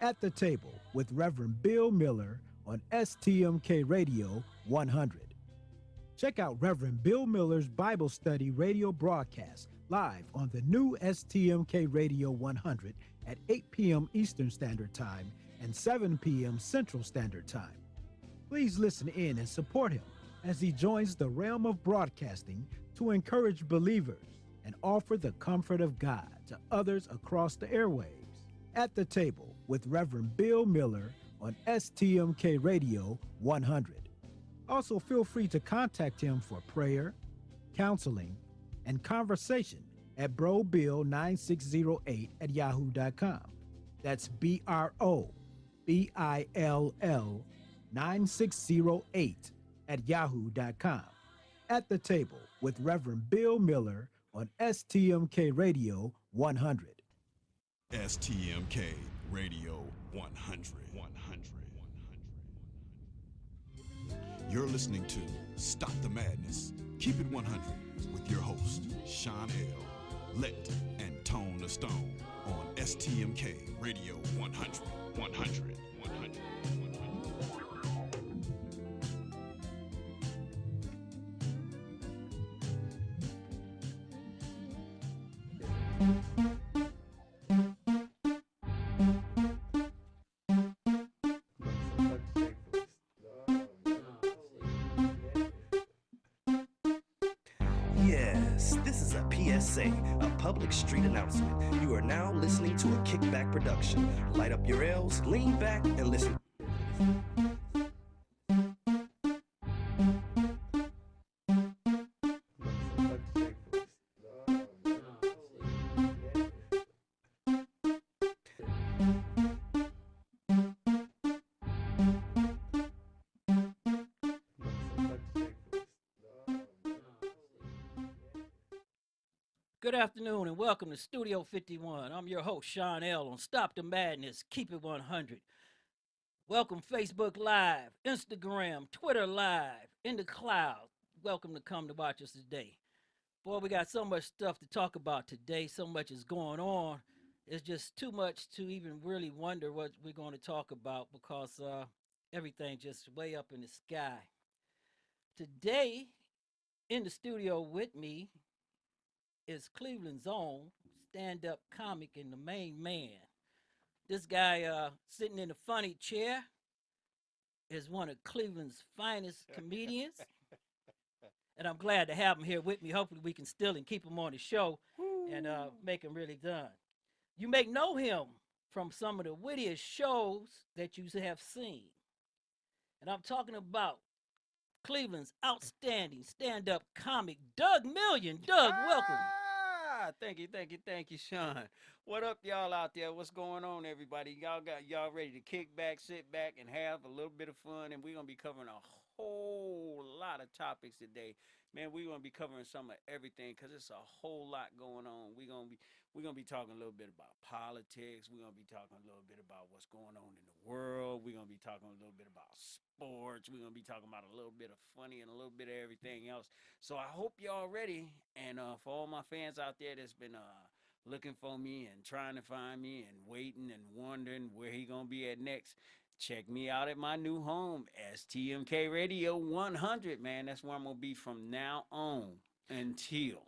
At the Table with Reverend Bill Miller on STMK Radio 100. Check out Reverend Bill Miller's Bible study radio broadcast live on the new STMK Radio 100 at 8 p.m. Eastern Standard Time and 7 p.m. Central Standard Time. Please listen in and support him as he joins the realm of broadcasting to encourage believers and offer the comfort of God to others across the airwaves. At the Table with Reverend Bill Miller on STMK Radio 100. Also, feel free to contact him for prayer, counseling, and conversation at brobill9608 at yahoo.com. That's BROBILL 9608 at yahoo.com. At the Table with Reverend Bill Miller on STMK Radio 100. STMK Radio 100. You're listening to Stop the Madness, Keep It 100 with your host, Sean L., Lit, and Tone the Stone on STMK Radio 100. Yes, this is a PSA, a public street announcement. You are now listening to a Kickback production. Light up your L's, lean back, and listen. Good afternoon and welcome to Studio 51. I'm your host, Sean L. on Stop the Madness, Keep It 100. Welcome Facebook Live, Instagram, Twitter Live, in the cloud. Welcome to come to watch us today. Boy, we got so much stuff to talk about today. So much is going on. It's just too much to even really wonder what we're going to talk about because everything's just way up in the sky. Today, in the studio with me, is Cleveland's own stand-up comic and the main man. This guy sitting in the funny chair is one of Cleveland's finest comedians. And I'm glad to have him here with me. Hopefully we can still and keep him on the show and make him really done. You may know him from some of the wittiest shows that you have seen. And I'm talking about Cleveland's outstanding stand-up comic, Doug Million. Doug, welcome. Thank you, Sean. What up, y'all out there? What's going on, everybody? Y'all ready to kick back, sit back, and have a little bit of fun? And we're gonna be covering a whole lot of topics today, man. We're gonna be covering some of everything because it's a whole lot going on. We're gonna be talking a little bit about politics. We're gonna be talking a little bit about what's going on in the world. We're gonna be talking a little bit about sports. We're gonna be talking about a little bit of funny and a little bit of everything else. So I hope y'all ready. And for all my fans out there that's been looking for me and trying to find me and waiting and wondering where he gonna be at next, check me out at my new home, STMK Radio 100, man. That's where I'm gonna be from now on until.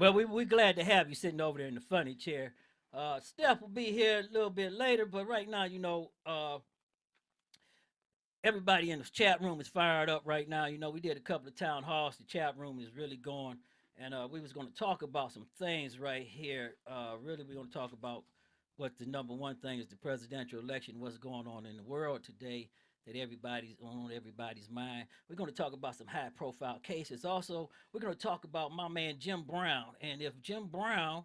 Well, we're glad to have you sitting over there in the funny chair. Steph will be here a little bit later, but right now, everybody in the chat room is fired up right now. We did a couple of town halls. The chat room is really going. And we was going to talk about some things right here. Really, we're going to talk about what the number one thing is, the presidential election, what's going on in the world today that everybody's on everybody's mind. We're going to talk about some high-profile cases. Also, we're going to talk about my man Jim Brown. And if Jim Brown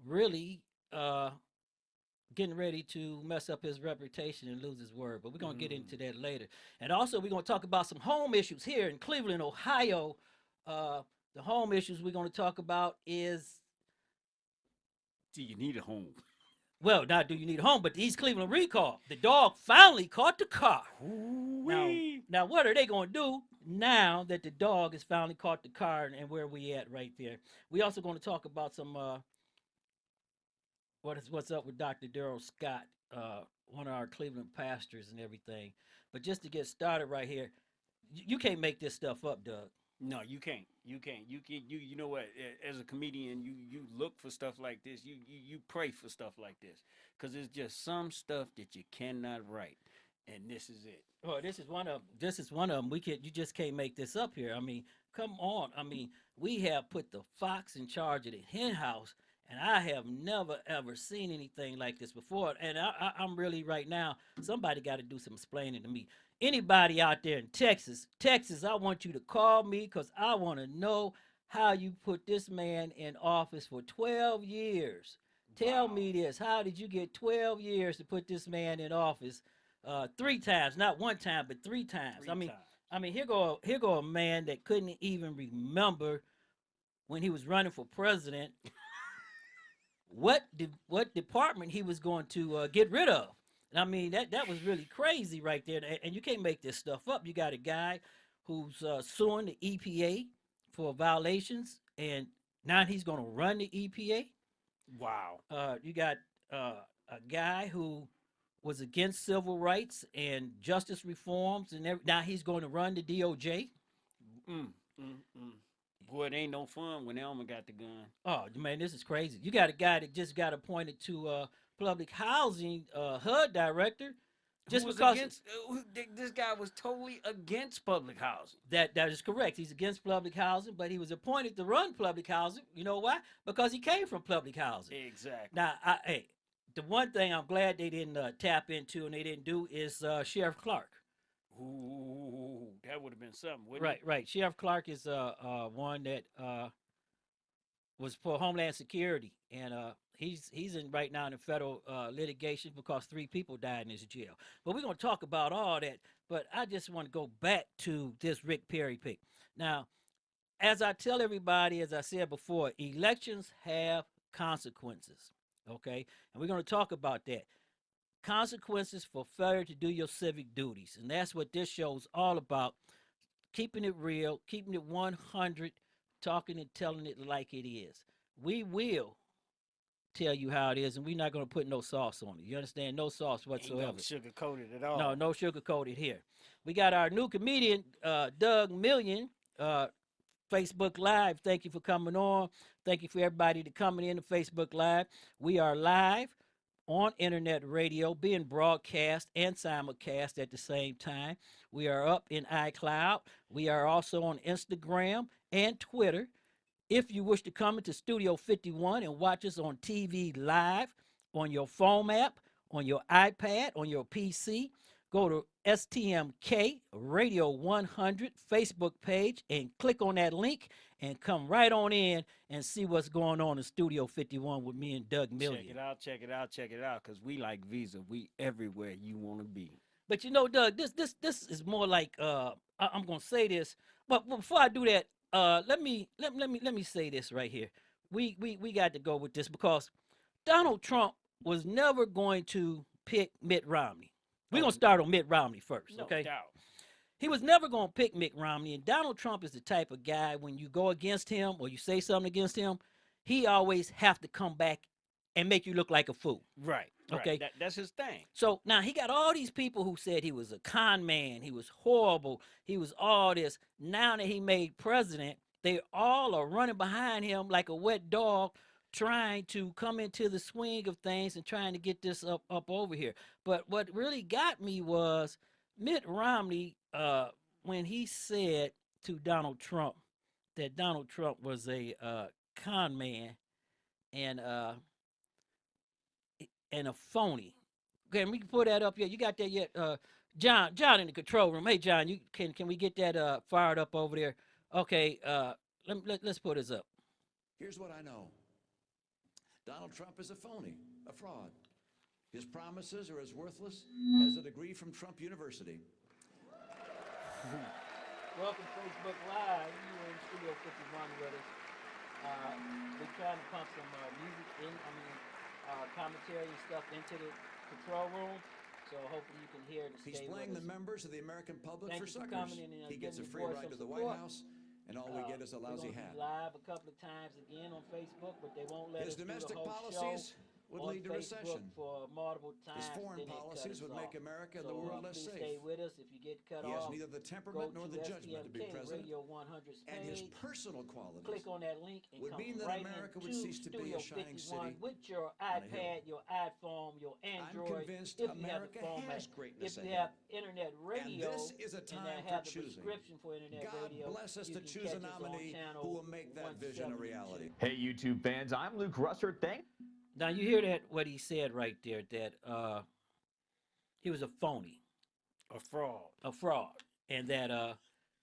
really getting ready to mess up his reputation and lose his word. But we're going to get into that later. And also, we're going to talk about some home issues here in Cleveland, Ohio. The home issues we're going to talk about is... Do you need a home? Well, not do you need a home, but the East Cleveland recall. The dog finally caught the car. Now, what are they going to do now that the dog has finally caught the car and where we at right there? We also going to talk about some... what's up with Dr. Daryl Scott, one of our Cleveland pastors and everything. But just to get started right here, you can't make this stuff up, Doug. No, you can't. You can't. You know what? As a comedian, you look for stuff like this. You pray for stuff like this because it's just some stuff that you cannot write, and this is it. Well, this is one of them. You just can't make this up here. I mean, come on. I mean, we have put the fox in charge of the hen house, and I have never ever seen anything like this before. And I'm really right now. Somebody got to do some explaining to me. Anybody out there in Texas, I want you to call me because I want to know how you put this man in office for 12 years. Tell Wow. me this. How did you get 12 years to put this man in office? Three times, not one time, but three times. Three times. I mean, here go a man that couldn't even remember when he was running for president what department he was going to get rid of. And I mean, that was really crazy right there. And you can't make this stuff up. You got a guy who's suing the EPA for violations, and now he's going to run the EPA. Wow. You got a guy who was against civil rights and justice reforms, and now he's going to run the DOJ. Mm, mm, mm. Boy, it ain't no fun when Elmer got the gun. Oh man, this is crazy. You got a guy that just got appointed to public housing HUD director, Who just was because against? This guy was totally against public housing. that is correct. He's against public housing, but he was appointed to run public housing. You know why? Because he came from public housing. Exactly. Now, hey, the one thing I'm glad they didn't tap into and they didn't do is Sheriff Clark. Ooh, that would have been something, wouldn't Right, it? right. Sheriff Clark is one that was for Homeland Security, and he's in right now in federal litigation because three people died in his jail. But we're gonna talk about all that. But I just want to go back to this Rick Perry pick. Now, as I tell everybody, as I said before, elections have consequences. Okay, and we're gonna talk about that. Consequences for failure to do your civic duties, and that's what this show is all about. Keeping it real, keeping it 100, talking and telling it like it is. We will tell you how it is, and we're not going to put no sauce on it. You understand? No sauce Ain't gonna whatsoever. sugarcoat it at No, all. no sugar coated here. We got our new comedian, Doug Million, uh, Facebook Live. Thank you for coming on. Thank you for everybody to coming in to Facebook Live. We are live on internet radio, being broadcast and simulcast at the same time. We are up in iCloud. We are also on Instagram and Twitter. If you wish to come into Studio 51 and watch us on TV live, on your phone app, on your iPad, on your PC, go to STMK Radio 100 Facebook page and click on that link and come right on in and see what's going on in Studio 51 with me and Doug Million. Check it out, check it out, check it out. Cause we like Visa. We everywhere you want to be. But you know, Doug, this is more like I'm gonna say this, but before I do that, let me say this right here. We got to go with this because Donald Trump was never going to pick Mitt Romney. We're Oh, gonna start on Mitt Romney first, no okay? doubt. He was never gonna pick Mitt Romney, and Donald Trump is the type of guy when you go against him or you say something against him, he always have to come back and make you look like a fool. Right, right. Okay. That's his thing. So now he got all these people who said he was a con man, he was horrible, he was all this. Now that he made president, they all are running behind him like a wet dog, trying to come into the swing of things and trying to get this up over here. But what really got me was Mitt Romney when he said to Donald Trump that Donald Trump was a con man and uh, and a phony. Okay, we can put that up yet. You got that yet? John in the control room. Hey, John, you can we get that fired up over there? Okay, let's put this up. Here's what I know. Donald Trump is a phony, a fraud. His promises are as worthless as a degree from Trump University. Welcome Facebook Live. You're in Studio 51 with us. We're trying to pump some music in, commentary and stuff into the control room. So hopefully you can hear it. He's playing the members of the American public Thank for you for suckers. coming in and He gets a giving free your voice ride to some the White support. House, and all we get is a lousy We're hat. gonna be live a couple of times again on Facebook, but they won't let His us do the domestic whole policies show would on lead to Facebook recession. for multiple His times, foreign then it cut policies us would off. make America and the So world less please safe. stay with us. If you get cut He has off, neither the go temperament nor to the judgment to be STMK president, Radio 100's and his page. personal qualities Click on that link and would come mean that right America would into cease to be a Studio shining 51 city with your on a hill. iPad, your iPhone, your I'm Android. convinced If you have America a phone, has if greatness you ahead. have internet And radio this is a and time that for have the choosing. prescription for internet God radio, bless us you to can choose a catch us on nominee channel who will make that vision a 172. reality. Hey, YouTube fans, I'm Luke Russert. Now you hear that what he said right there, that he was a phony, A fraud. a fraud, and that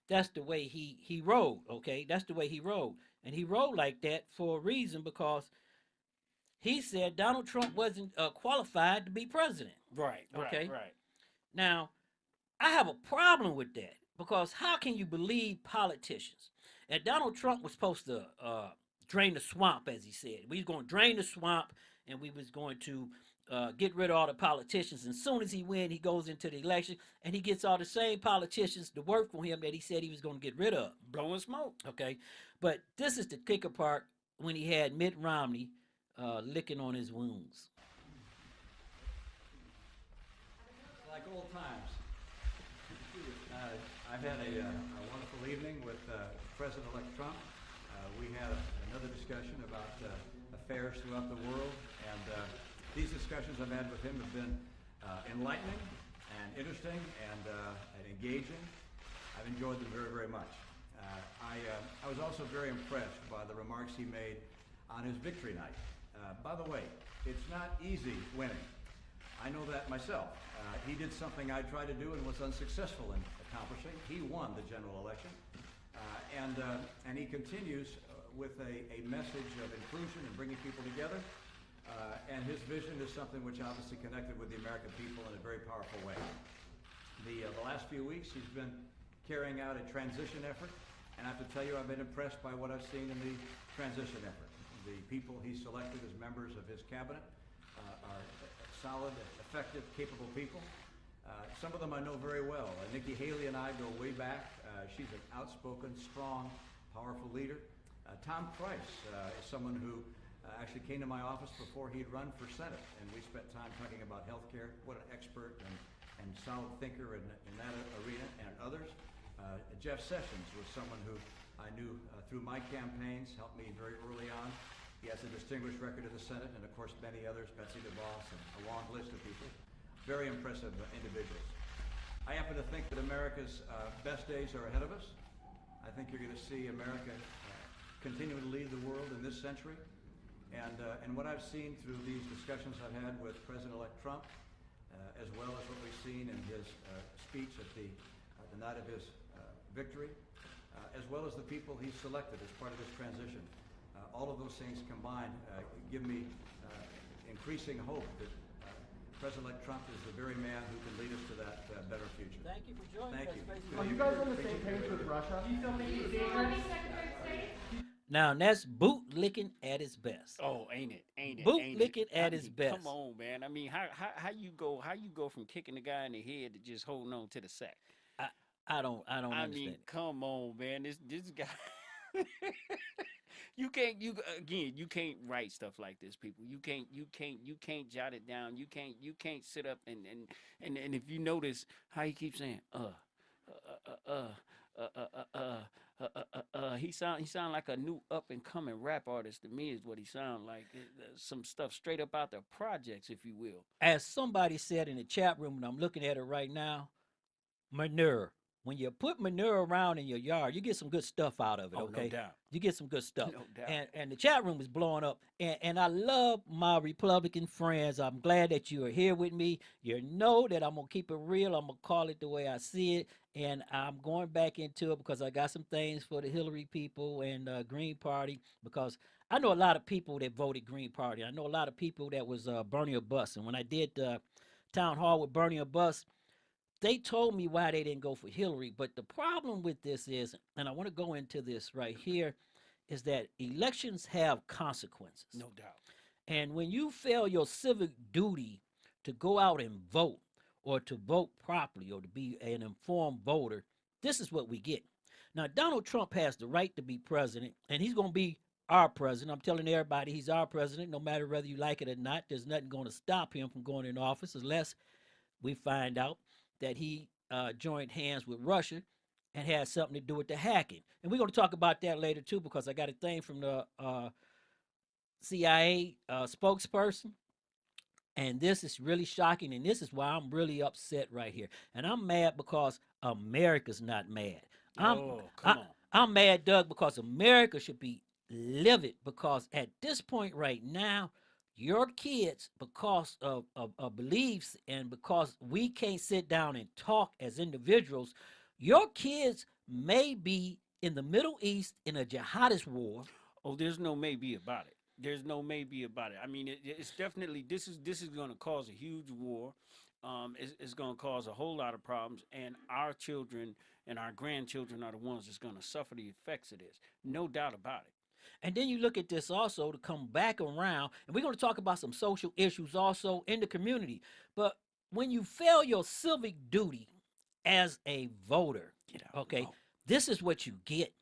that's the way he rode. Okay, that's the way he rode, and he rode like that for a reason because he said Donald Trump wasn't qualified to be president. Right, Okay, right. now I have a problem with that because how can you believe politicians? And Donald Trump was supposed to drain the swamp, as he said. We was going to drain the swamp, and we was going to get rid of all the politicians. And as soon as he win, he goes into the election, and he gets all the same politicians to work for him that he said he was going to get rid of. Blowing smoke. Okay, but this is the kicker part when he had Mitt Romney licking on his wounds. Like old times. I've had a wonderful evening with President-elect Trump. We had another discussion about affairs throughout the world, and these discussions I've had with him have been enlightening and interesting and engaging. I've enjoyed them very, very much. I was also very impressed by the remarks he made on his victory night. By the way, it's not easy winning. I know that myself. He did something I tried to do and was unsuccessful in accomplishing. He won the general election, and he continues with a message of inclusion and bringing people together. And his vision is something which obviously connected with the American people in a very powerful way. The last few weeks, he's been carrying out a transition effort, and I have to tell you, I've been impressed by what I've seen in the transition effort. The people he selected as members of his cabinet are solid, effective, capable people. Some of them I know very well. Nikki Haley and I go way back. She's an outspoken, strong, powerful leader. Tom Price is someone who actually came to my office before he'd run for Senate, and we spent time talking about health care. What an expert and solid thinker in that arena, and others. Jeff Sessions was someone who I knew through my campaigns, helped me very early on. He has a distinguished record in the Senate, and of course many others, Betsy DeVos, and a long list of people. Very impressive individuals. I happen to think that America's best days are ahead of us. I think you're going to see America continue to lead the world in this century. And what I've seen through these discussions I've had with President-elect Trump, as well as what we've seen in his speech at the night of his victory, as well as the people he selected as part of this transition. All of those things combined give me increasing hope that President-elect Trump is the very man who can lead us to that better future. Thank you for joining Thank us. you. Facebook. Are you guys on the same page with Russia? Now that's boot licking at its best. Oh, ain't it? Ain't it? Boot ain't licking it? at its best. Come on, man. I mean, how you go from kicking the guy in the head to just holding on to the sack? I don't I understand mean, it. come on, man. This guy. You can't write stuff like this, people. You can't jot it down. You can't sit up and if you notice how he keeps saying he sound like a new up and coming rap artist to me is what he sound like. Some stuff straight up out the projects, if you will. As somebody said in the chat room, and I'm looking at it right now, manure. When you put manure around in your yard, you get some good stuff out of it. Oh, Okay, no doubt. you get some good stuff. No doubt. And the chat room is blowing up. And I love my Republican friends. I'm glad that you are here with me. You know that I'm gonna keep it real. I'm gonna call it the way I see it. And I'm going back into it because I got some things for the Hillary people and Green Party, because I know a lot of people that voted Green Party. I know a lot of people that was Bernie or bust. And when I did town hall with Bernie or bust, they told me why they didn't go for Hillary. But the problem with this is, and I want to go into this right here, is that elections have consequences. No doubt. And when you fail your civic duty to go out and vote, or to vote properly, or to be an informed voter, this is what we get. Now, Donald Trump has the right to be president, and he's going to be our president. I'm telling everybody he's our president, no matter whether you like it or not. There's nothing going to stop him from going in office unless we find out that he joined hands with Russia and had something to do with the hacking. And we're going to talk about that later too, because I got a thing from the CIA spokesperson. And this is really shocking, and this is why I'm really upset right here. And I'm mad because America's not mad. I'm Oh, I, come on. I'm mad, Doug, because America should be livid. Because at this point right now, your kids, because of beliefs and because we can't sit down and talk as individuals, your kids may be in the Middle East in a jihadist war. Oh, there's no maybe about it. There's no maybe about it. I mean, it's definitely this is going to cause a huge war. It's going to cause a whole lot of problems, and our children and our grandchildren are the ones that's going to suffer the effects of this. No doubt about it. And then you look at this also to come back around, and we're going to talk about some social issues also in the community. But when you fail your civic duty as a voter, Get out. okay, Oh, this is what you get.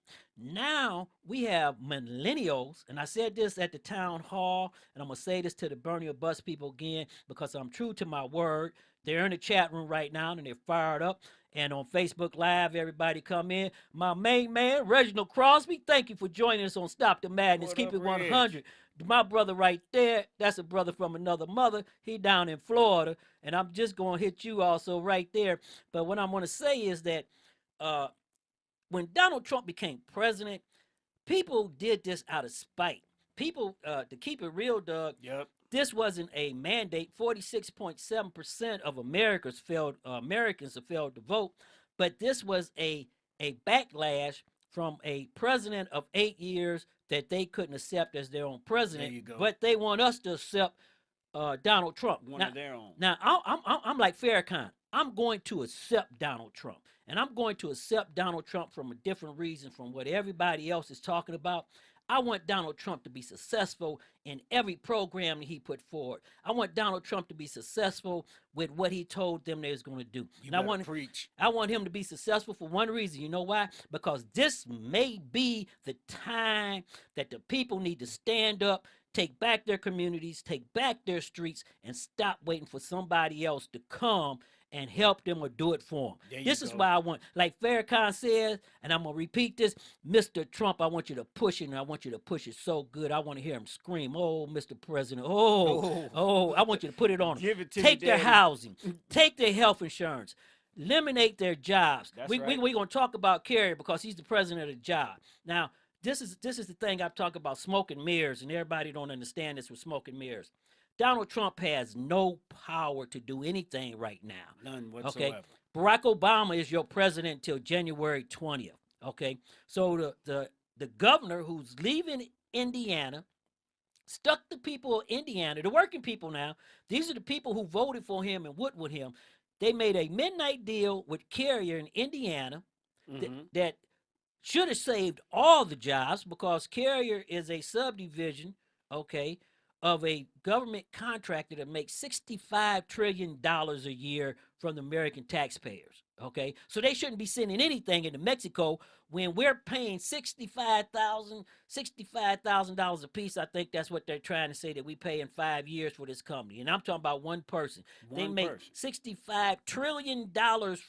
Now we have millennials, and I said this at the town hall, and I'm going to say this to the Bernie or Bus people again because I'm true to my word. They're in the chat room right now and they're fired up. And on Facebook Live, everybody come in. My main man, Reginald Crosby, thank you for joining us on Stop the Madness. what Keep up, it Reg? 100. My brother right there, that's a brother from another mother. He down in Florida. And I'm just going to hit you also right there. But what I'm going to say is that uh, when Donald Trump became president, people did this out of spite. People, to keep it real, Doug, Yep. this wasn't a mandate. 46.7% of Americans have failed to vote, but this was a backlash from a president of 8 years that they couldn't accept as their own There president, you go. but they want us to accept Donald Trump. One Now, of their own. now I'm like Farrakhan. I'm going to accept Donald Trump, and I'm going to accept Donald Trump from a different reason from what everybody else is talking about. I want Donald Trump to be successful in every program that he put forward. I want Donald Trump to be successful with what he told them they was going to do. You And I better want preach. I want him to be successful for one reason. You know why? Because this may be the time that the people need to stand up, take back their communities, take back their streets, and stop waiting for somebody else to come and help them or do it for them. There you This is go. why I want, like Farrakhan says, and I'm going to repeat this, Mr. Trump, I want you to push it, and I want you to push it so good. I want to hear him scream, oh, Mr. President, oh, I want you to put it on them. Give it to me, Take their Daddy. housing, take their health insurance, eliminate their jobs. That's We're right. going to talk about Kerry because he's the president of the job. Now, this is the thing I've talked about smoke and mirrors, and everybody don't understand this with smoke and mirrors. Donald Trump has no power to do anything right now. None Okay, whatsoever. Barack Obama is your president until January 20th. Okay, so the governor who's leaving Indiana stuck the people of Indiana, the working people now. These are the people who voted for him and would with him. They made a midnight deal with Carrier in Indiana that should have saved all the jobs because Carrier is a subdivision, okay, of a government contractor that makes $65 trillion a year from the American taxpayers. Okay, so they shouldn't be sending anything into Mexico when we're paying $65,000 a piece. I think that's what they're trying to say that we pay in 5 years for this company. And I'm talking about one person. They One make person. $65 trillion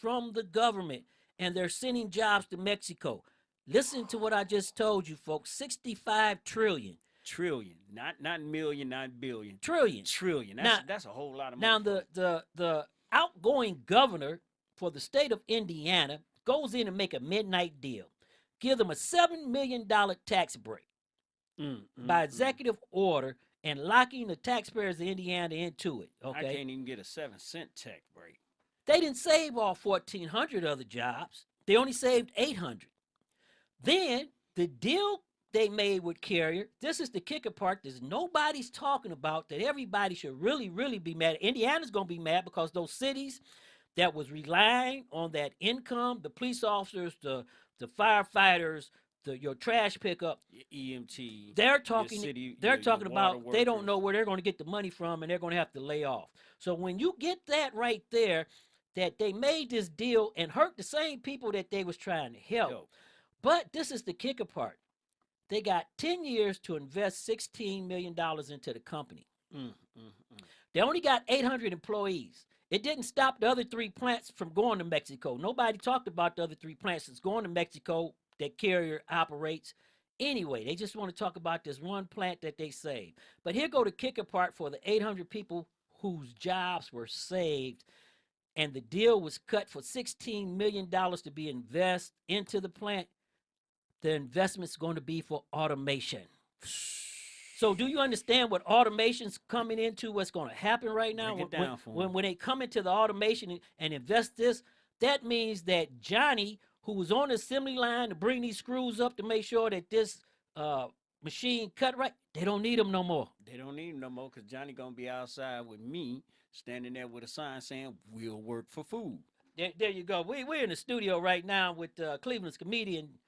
from the government, and they're sending jobs to Mexico. Listen to what I just told you, folks. 65 trillion. Trillion. Not million, not billion. Trillion. Trillion. Now- That's a whole lot of money. Now the outgoing governor for the state of Indiana goes in and make a midnight deal. Give them a $7 million tax break by executive order and locking the taxpayers of Indiana into it. I Okay. can't even get a 7-cent tax break. They didn't save all 1,400 other jobs. They only saved 800. Then the deal they made with Carrier, this is the kicker part that nobody's talking about that everybody should really, really be mad. Indiana's going to be mad because those cities that was relying on that income, the police officers, the firefighters, your trash pickup, EMT. they're your talking city, they're your talking water about they don't workers. know where they're going to get the money from and they're going to have to lay off. So when you get that right there, that they made this deal and hurt the same people that they was trying to help. Yo, But this is the kicker part. They got 10 years to invest $16 million into the company. They only got 800 employees. It didn't stop the other 3 plants from going to Mexico. Nobody talked about the other 3 plants that's going to Mexico that Carrier operates. Anyway, they just want to talk about this one plant that they saved. But here go the kicker part for the 800 people whose jobs were saved, and the deal was cut for $16 million to be invested into the plant. The investment's going to be for automation. So do you understand what automation's coming into, what's going to happen right now? Break it down for 'em. When they come into the automation and invest this, that means that Johnny, who was on the assembly line to bring these screws up to make sure that this machine cut right, they don't need them no more. They don't need him no more because Johnny gonna be outside with me, standing there with a sign saying, "We'll work for food." There you go. We're in the studio right now with Cleveland's comedian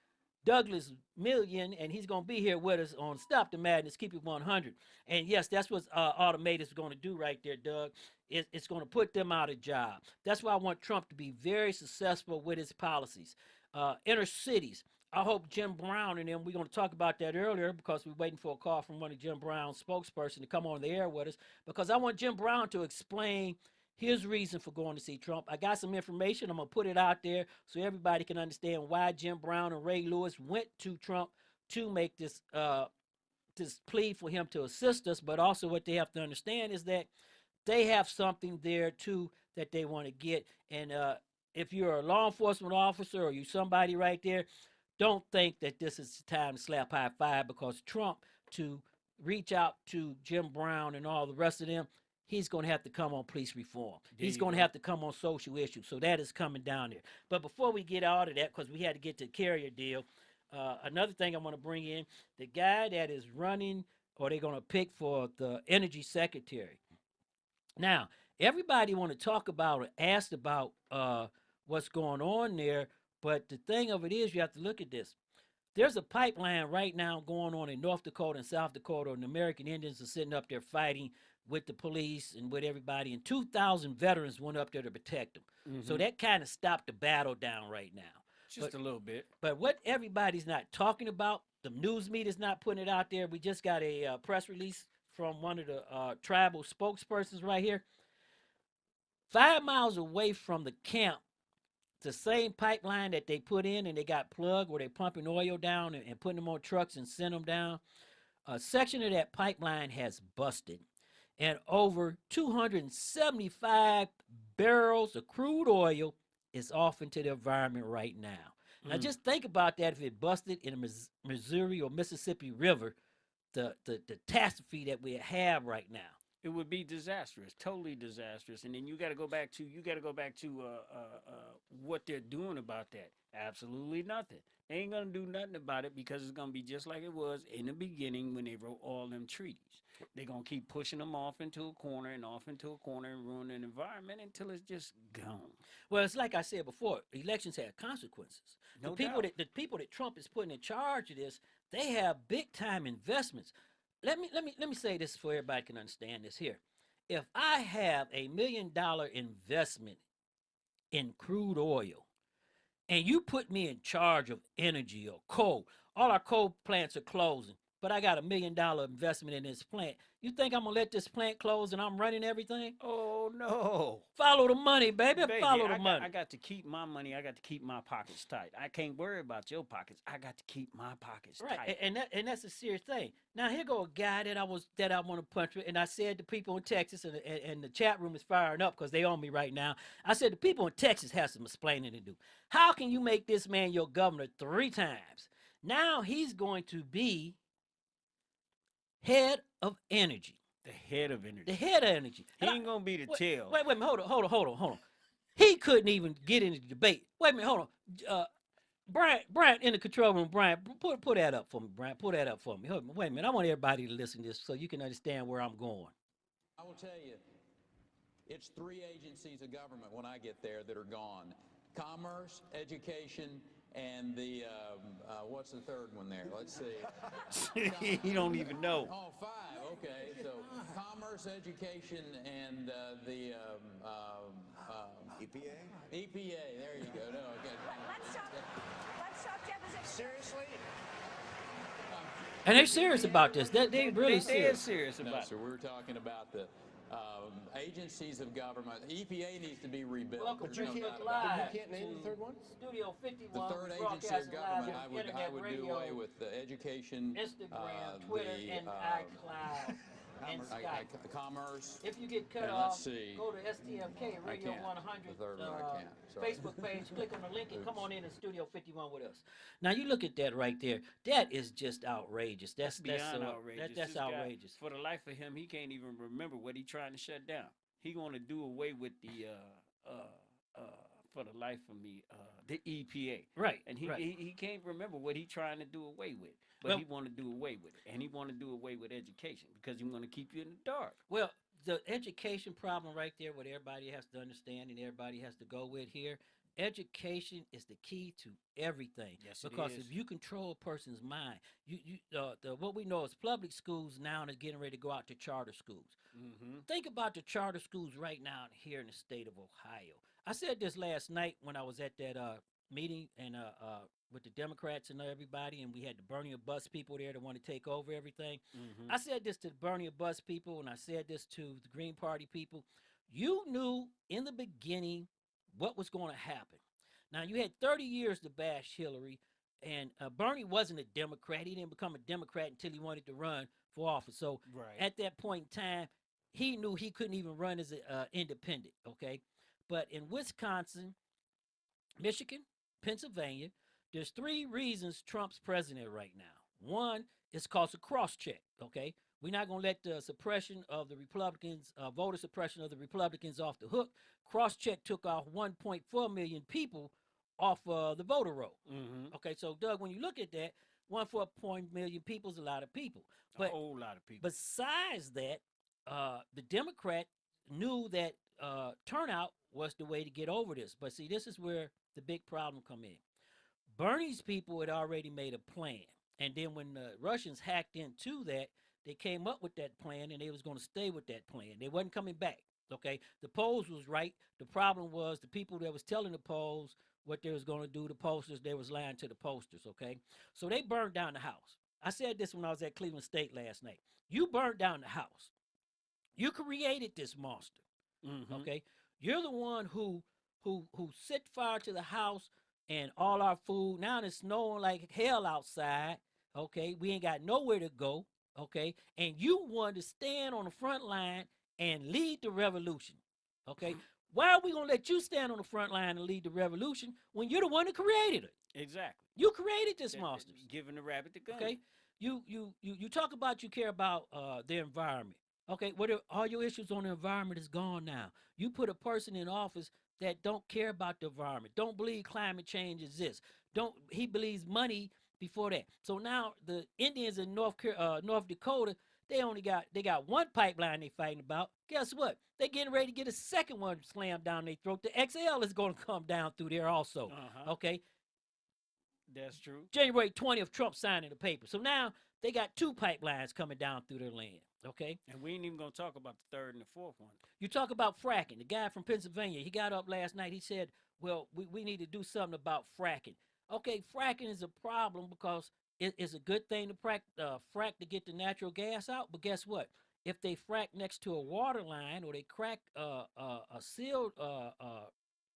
Douglas Million, and he's going to be here with us on Stop the Madness, Keep It 100. And yes, that's what Automated is going to do right there, Doug. It's going to put them out of job. That's why I want Trump to be very successful with his policies. Inner cities. I hope Jim Brown and them, we're going to talk about that earlier because we're waiting for a call from one of Jim Brown's spokesperson to come on the air with us, because I want Jim Brown to explain his reason for going to see Trump. I got some information. I'm going to put it out there so everybody can understand why Jim Brown and Ray Lewis went to Trump to make this this plea for him to assist us. But also what they have to understand is that they have something there too that they want to get. And if you're a law enforcement officer or you somebody right there, don't think that this is the time to slap high five, because Trump, to reach out to Jim Brown and all the rest of them, he's going to have to come on police reform. He's going to have to come on social issues. So that is coming down there. But before we get out of that, because we had to get to the Carrier deal, another thing I want to bring in, the guy that is running, or they're going to pick for the energy secretary. Now, everybody want to talk about or ask about what's going on there, but the thing of it is, you have to look at this. There's a pipeline right now going on in North Dakota and South Dakota, and the American Indians are sitting up there fighting with the police and with everybody, and 2,000 veterans went up there to protect them. So that kind of stopped the battle down right now. Just a little bit. But what everybody's not talking about, the news media's not putting it out there. We just got a press release from one of the tribal spokespersons right here. 5 miles away from the camp, the same pipeline that they put in and they got plugged, where they're pumping oil down and putting them on trucks and send them down, a section of that pipeline has busted, and over 275 barrels of crude oil is off into the environment right now. Now just think about that. If it busted in the Missouri or Mississippi River, the catastrophe that we have right now. It would be disastrous, totally disastrous. And then you got to go back to what they're doing about that. Absolutely nothing. They ain't gonna do nothing about it, because it's gonna be just like it was in the beginning when they wrote all them treaties. They're gonna keep pushing them off into a corner and ruin the environment until it's just gone. Well, it's like I said before, elections have consequences. No the people doubt. that Trump is putting in charge of this, they have big time investments. Let me say this so everybody can understand this here. If I have $1 million investment in crude oil, and you put me in charge of energy or coal, all our coal plants are closing, but I got $1 million investment in this plant. You think I'm gonna let this plant close and I'm running everything? Oh no! Follow the money, baby. Follow the money. I got to keep my money. I got to keep my pockets tight. I can't worry about your pockets. I got to keep my pockets tight. Right, and that's a serious thing. Now here go a guy that I want to punch with, and I said to people in Texas, and the chat room is firing up because they on me right now. I said the people in Texas have some explaining to do. How can you make this man your governor 3 times? Now he's going to be head of energy. The head of energy. The head of energy. He ain't gonna be the tail. Wait a minute. Hold on. He couldn't even get into the debate. Wait a minute. Hold on. Brian in the control room. Brian, put that up for me. Brian, put that up for me. Hold on, wait a minute. I want everybody to listen to this so you can understand where I'm going. I will tell you, it's 3 agencies of government when I get there that are gone: commerce, education, and the what's the third one there? Let's see. He don't even know. Oh, 5. Okay, so commerce, education, and the EPA. EPA. There you go. No, okay. Let's talk deposition. Seriously? And they serious about this. They really They are serious. serious No, about sir. it. We're talking about the agencies of government. EPA needs to be rebuilt. Welcome There's to no Facebook doubt about But you it. Live can't name the to third one? Studio The 51. third We agency of broadcasting live government, on I internet would do radio, away with the education, Instagram, Twitter, the and iCloud and Skype. commerce, If you get cut and let's off, see. go to STMK I Radio can't. 100 The third one I can't. Sorry. Facebook page. Click on the link and come Oops. on in Studio 51 with us. Now you look at that right there. That is just outrageous. That's beyond so, outrageous. That's This guy, outrageous. for the life of him, he can't even remember what he trying to shut down. He going to do away with the for the life of me, the EPA. Right. And right. he can't remember what he trying to do away with. But Well- he want to do away with it. And he want to do away with education because he want to keep you in the dark. Well, the education problem right there, what everybody has to understand and everybody has to go with here. Education is the key to everything. Yes, it because is. if you control a person's mind, what we know is public schools now are getting ready to go out to charter schools. Mm-hmm. Think about the charter schools right now here in the state of Ohio. I said this last night when I was at that meeting and with the Democrats and everybody, and we had the Bernie of Bus people there that want to take over everything. Mm-hmm. I said this to the Bernie of Bus people, and I said this to the Green Party people. You knew in the beginning what was going to happen. Now, you had 30 years to bash Hillary, and Bernie wasn't a Democrat. He didn't become a Democrat until he wanted to run for office. So Right. at that point in time, he knew he couldn't even run as an independent, okay? But in Wisconsin, Michigan, Pennsylvania, there's 3 reasons Trump's president right now. One is called a cross check, okay? We're not going to let the suppression of the Republicans, voter suppression of the Republicans off the hook. Cross check took off 1.4 million people off the voter roll. Mm-hmm. Okay, so Doug, when you look at that, 1.4 million people is a lot of people. A whole lot of people. Besides that, the Democrat knew that turnout was the way to get over this. But see, this is where the big problem come in. Bernie's people had already made a plan. And then when the Russians hacked into that, they came up with that plan and they was going to stay with that plan. They wasn't coming back. Okay, the polls was right. The problem was the people that was telling the polls what they was going to do, the posters, they was lying to the posters. Okay, so they burned down the house. I said this when I was at Cleveland State last night. You burned down the house. You created this monster. Mm-hmm. Okay, you're the one who set fire to the house and all our food. Now it's snowing like hell outside. Okay, we ain't got nowhere to go. Okay, and you wanted to stand on the front line and lead the revolution. Okay, why are we gonna let you stand on the front line and lead the revolution when you're the one that created it? Exactly. You created this monster. Giving the rabbit the gun. Okay, you talk about you care about the environment. Okay, what all your issues on the environment is gone now. You put a person in office that don't care about the environment, don't believe climate change exists. He believes money before that. So now the Indians in North Dakota, they got one pipeline they fighting about. Guess what? They getting ready to get a second one slammed down their throat. The XL is going to come down through there also. Okay, that's true. January 20th, Trump signing the paper. So now they got 2 pipelines coming down through their land. Okay, and we ain't even gonna talk about the third and the fourth one. You talk about fracking. The guy from Pennsylvania, he got up last night. He said, well, we need to do something about fracking. Okay, fracking is a problem because it's a good thing to frack to get the natural gas out. But guess what? If they frack next to a water line or they crack a sealed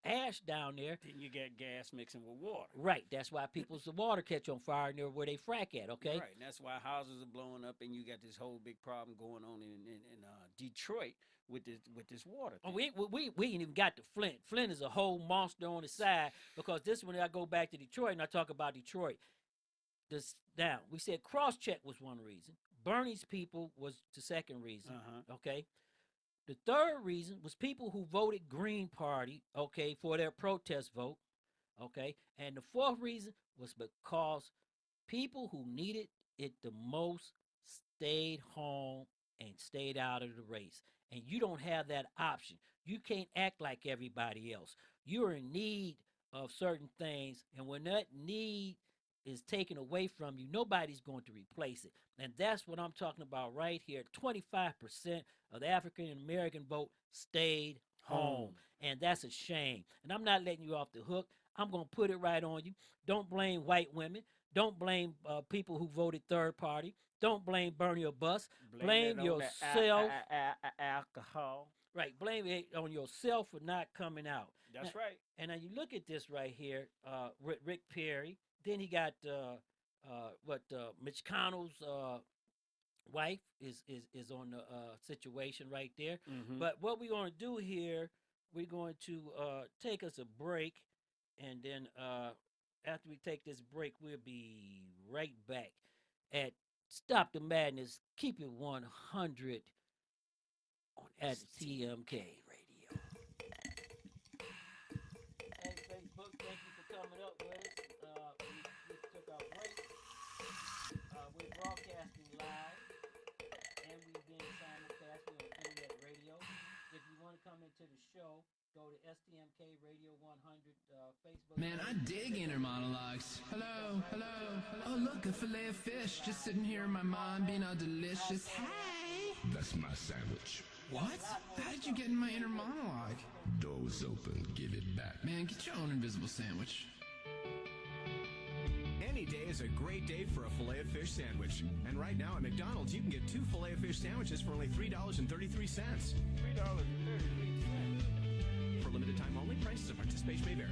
ash down there, then you get gas mixing with water. Right. That's why people's water catch on fire near where they frack at. Okay. Right. And that's why houses are blowing up, and you got this whole big problem going on in Detroit with this water. Oh, we ain't even got to Flint. Flint is a whole monster on the side because this when I go back to Detroit and I talk about Detroit. Now we said cross check was one reason. Bernie's people was the second reason. Okay. The third reason was people who voted Green Party, okay, for their protest vote, okay? And the fourth reason was because people who needed it the most stayed home and stayed out of the race. And you don't have that option. You can't act like everybody else. You're in need of certain things, and when that need is taken away from you, nobody's going to replace it. And that's what I'm talking about right here. 25% of the African American vote stayed home. And that's a shame. And I'm not letting you off the hook. I'm going to put it right on you. Don't blame white women. Don't blame people who voted third party. Don't blame Bernie or Bus. Blame Blame it on the yourself. alcohol. Right. Blame it on yourself for not coming out. That's right. And now you look at this right here, Rick Perry. Then he got Mitch Connell's wife is on the situation right there. Mm-hmm. But what we're going to do here, we're going to take us a break, and then after we take this break, we'll be right back at Stop the Madness. Keep it 100 on STMK Radio. Hey, Facebook, thank you for coming up with us. We just took our break. We're broadcasting live, and we've been simulcast. We're on internet radio. If you want to come into the show, go to STMK Radio 100 Facebook. Man, I dig inner monologues. Hello, hello, hello. Oh, look, a fillet of fish just sitting here in my mind being all delicious. Hey! That's my sandwich. What? How did you get in my inner monologue? Door's open, give it back. Man, get your own invisible sandwich. Any day is a great day for a filet of fish sandwich. And right now at McDonald's, you can get 2 filet of fish sandwiches for only $3.33. $3.33. For limited time only, prices of participation may vary.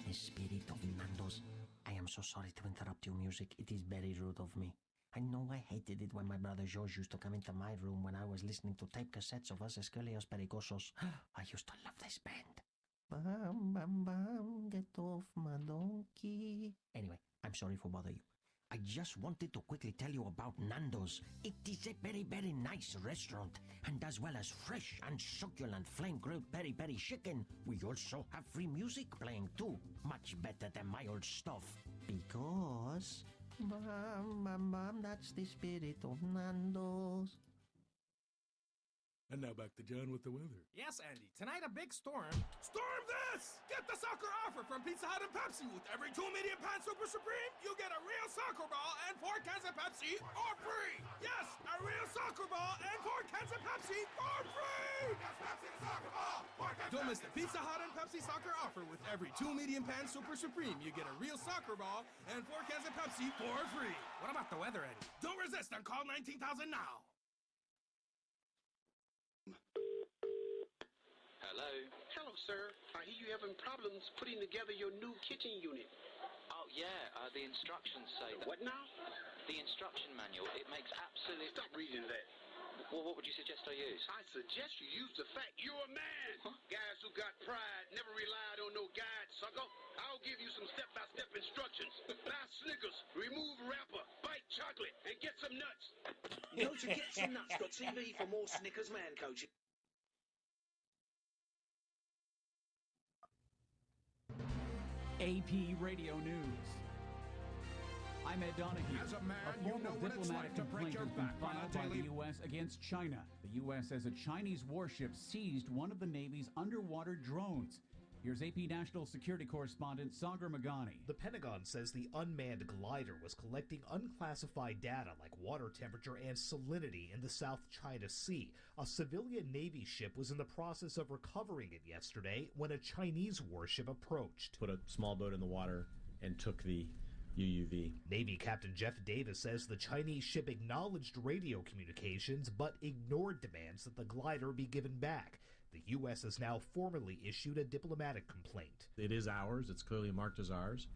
The spirit of Nando's. I am so sorry to interrupt your music. It is very rude of me. I know I hated it when my brother George used to come into my room when I was listening to tape cassettes of us Escalios Pericosos. I used to love this band. Bam, bam, bam, get off my donkey. Anyway, I'm sorry for bother you. I just wanted to quickly tell you about Nando's. It is a very, very nice restaurant. And as well as fresh and succulent flame-grilled peri-peri chicken, we also have free music playing too. Much better than my old stuff. Because... Bam, bam, bam, that's the spirit of Nando's. And now back to John with the weather. Yes, Andy. Tonight, a big storm. Storm this! Get the soccer offer from Pizza Hut and Pepsi. With every 2 medium pan Super Supreme, you get a real soccer ball and 4 cans of Pepsi for free. Yes, a real soccer ball and 4 cans of Pepsi for free. That's Pepsi the soccer ball. Don't miss the Pizza Hut and Pepsi soccer offer. With every 2 medium pan Super Supreme, you get a real soccer ball and 4 cans of Pepsi for free. What about the weather, Eddie? Don't resist and call 19,000 now. Hello? Hello, sir. I hear you having problems putting together your new kitchen unit. Oh, yeah, the instructions say that. What now? The instruction manual. It makes absolute... Stop reading that. Well, what would you suggest I use? I suggest you use the fact you're a man. Huh? Guys who got pride never relied on no guide, sucker. I'll give you some step-by-step instructions. Buy Snickers, remove wrapper, bite chocolate, and get some nuts. Go to GetSomeNuts.tv for more Snickers man coaching. AP Radio News. I'm Ed Donahue. As a man, formal you know what it's diplomatic like to break complaint your has been back on a filed by the daily- U.S. against China. The U.S. says a Chinese warship seized one of the Navy's underwater drones. Here's AP National Security Correspondent Sagar Magani. The Pentagon says the unmanned glider was collecting unclassified data like water temperature and salinity in the South China Sea. A civilian Navy ship was in the process of recovering it yesterday when a Chinese warship approached. Put a small boat in the water and took the UUV. Navy Captain Jeff Davis says the Chinese ship acknowledged radio communications but ignored demands that the glider be given back. The U.S. has now formally issued a diplomatic complaint. It is ours. It's clearly marked as ours.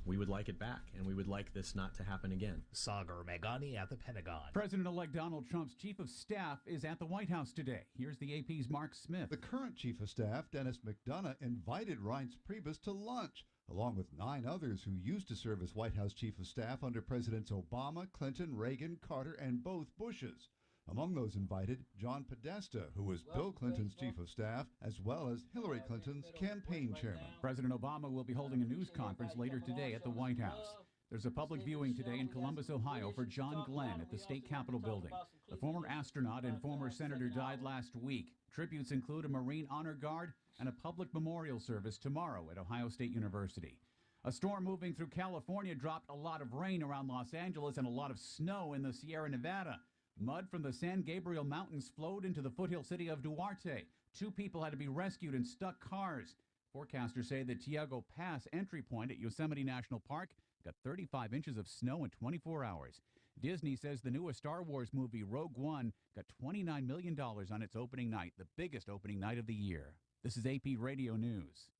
We would like it back, and we would like this not to happen again. Sagar Magani at the Pentagon. President-elect Donald Trump's chief of staff is at the White House today. Here's the AP's Mark Smith. The current chief of staff, Dennis McDonough, invited Reince Priebus to lunch, along with 9 others who used to serve as White House chief of staff under Presidents Obama, Clinton, Reagan, Carter, and both Bushes. Among those invited, John Podesta, who was Bill Clinton's chief of staff, as well as Hillary Clinton's campaign chairman. President Obama will be holding a news conference later today at the White House. There's a public viewing today in Columbus, Ohio for John Glenn at the State Capitol building. The former astronaut and former senator died last week. Tributes include a Marine Honor Guard and a public memorial service tomorrow at Ohio State University. A storm moving through California dropped a lot of rain around Los Angeles and a lot of snow in the Sierra Nevada. Mud from the San Gabriel Mountains flowed into the foothill city of Duarte. 2 people had to be rescued in stuck cars. Forecasters say the Tiago Pass entry point at Yosemite National Park got 35 inches of snow in 24 hours. Disney says the newest Star Wars movie, Rogue One, got $29 million on its opening night, the biggest opening night of the year. This is AP Radio News.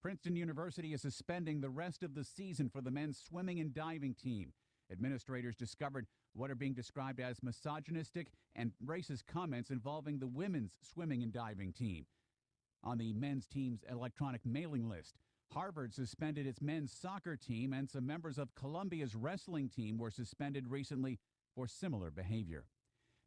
Princeton University is suspending the rest of the season for the men's swimming and diving team. Administrators discovered what are being described as misogynistic and racist comments involving the women's swimming and diving team on the men's team's electronic mailing list. Harvard suspended its men's soccer team, and some members of Columbia's wrestling team were suspended recently for similar behavior.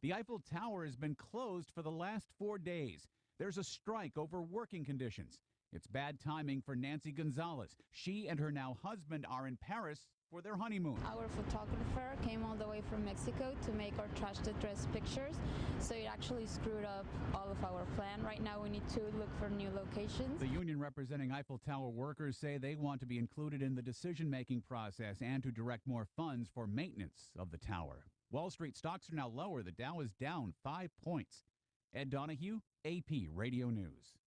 The Eiffel Tower has been closed for the last 4 days. There's a strike over working conditions. It's bad timing for Nancy Gonzalez. She and her now husband are in Paris for their honeymoon. Our photographer came all the way from Mexico to make our trash to dress pictures, so it actually screwed up all of our plan. Right now we need to look for new locations. The union representing Eiffel Tower workers say they want to be included in the decision-making process and to direct more funds for maintenance of the tower. Wall Street stocks are now lower. The Dow is down 5 points. Ed Donahue, AP Radio News.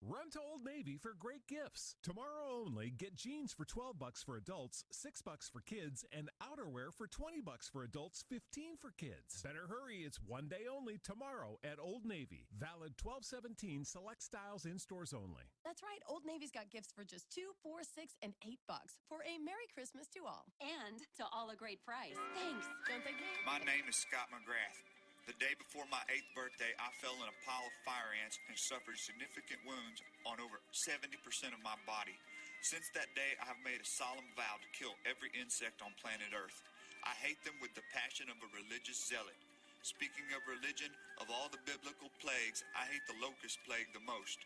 Run to Old Navy for great gifts. Tomorrow only, get jeans for $12 for adults, $6 for kids, and outerwear for $20 for adults, $15 for kids. Better hurry, it's one day only tomorrow at Old Navy. Valid 12/17, select styles in stores only. That's right, Old Navy's got gifts for just $2, $4, $6, and $8 for a Merry Christmas to all. And to all a great price. Thanks. Don't thank me. My name is Scott McGrath. The day before my 8th birthday, I fell in a pile of fire ants and suffered significant wounds on over 70% of my body. Since that day, I have made a solemn vow to kill every insect on planet Earth. I hate them with the passion of a religious zealot. Speaking of religion, of all the biblical plagues, I hate the locust plague the most.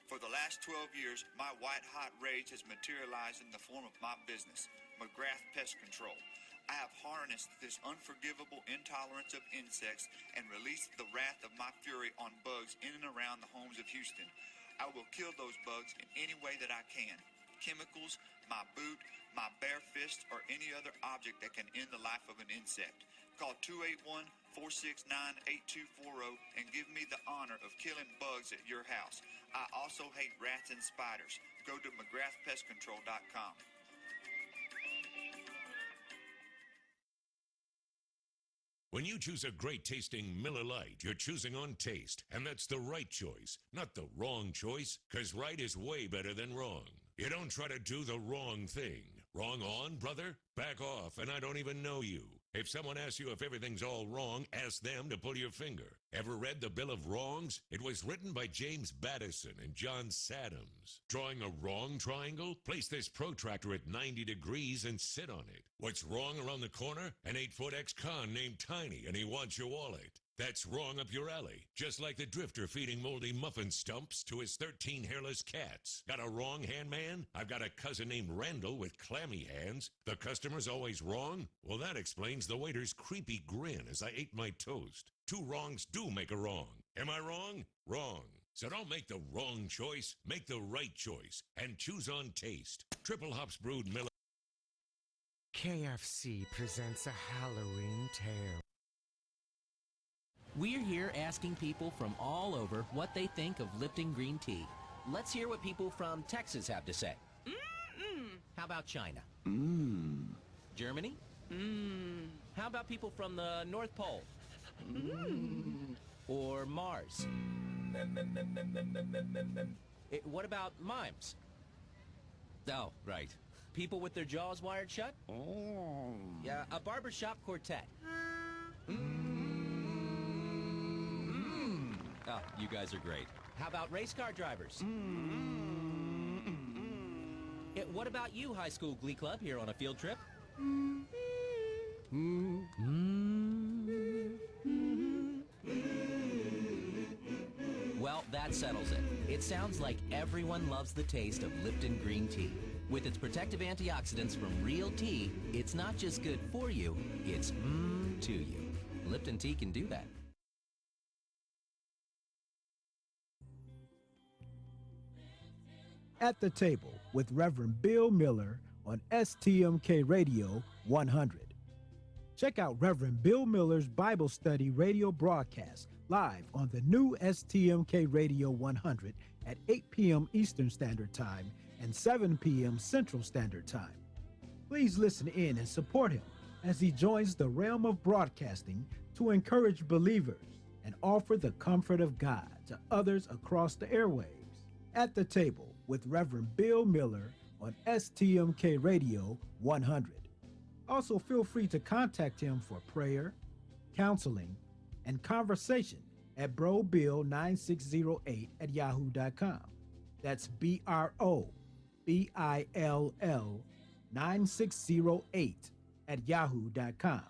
For the last 12 years, my white-hot rage has materialized in the form of my business, McGrath Pest Control. I have harnessed this unforgivable intolerance of insects and released the wrath of my fury on bugs in and around the homes of Houston. I will kill those bugs in any way that I can. Chemicals, my boot, my bare fist, or any other object that can end the life of an insect. Call 281-469-8240 and give me the honor of killing bugs at your house. I also hate rats and spiders. Go to McGrathPestControl.com. When you choose a great-tasting Miller Lite, you're choosing on taste, and that's the right choice, not the wrong choice, because right is way better than wrong. You don't try to do the wrong thing. Wrong on, brother? Back off, and I don't even know you. If someone asks you if everything's all wrong, ask them to pull your finger. Ever read the Bill of Wrongs? It was written by James Madison and John Sadams. Drawing a wrong triangle? Place this protractor at 90 degrees and sit on it. What's wrong around the corner? An 8-foot ex-con named Tiny, and he wants your wallet. That's wrong up your alley. Just like the drifter feeding moldy muffin stumps to his 13 hairless cats. Got a wrong hand man? I've got a cousin named Randall with clammy hands. The customer's always wrong? Well, that explains the waiter's creepy grin as I ate my toast. 2 wrongs do make a wrong. Am I wrong? Wrong. So don't make the wrong choice. Make the right choice. And choose on taste. Triple hops brewed Miller. KFC presents a Halloween tale. We're here asking people from all over what they think of Lipton green tea. Let's hear what people from Texas have to say. How about China? Germany? How about people from the North Pole? Or Mars? What about mimes? Oh, right. People with their jaws wired shut? Yeah, a barbershop quartet. Oh, you guys are great. How about race car drivers? What about you, high school glee club, here on a field trip? Well, that settles it. It sounds like everyone loves the taste of Lipton green tea. With its protective antioxidants from real tea, it's not just good for you, it's to you. Lipton tea can do that. At the Table with Reverend Bill Miller on STMK Radio 100. Check out Reverend Bill Miller's Bible study radio broadcast live on the new STMK Radio 100 at 8 p.m. Eastern Standard Time and 7 p.m. Central Standard Time. Please listen in and support him as he joins the realm of broadcasting to encourage believers and offer the comfort of God to others across the airwaves. At the Table with Reverend Bill Miller on STMK Radio 100. Also, feel free to contact him for prayer, counseling, and conversation at brobill9608 at yahoo.com. That's BROBILL 9608 at yahoo.com.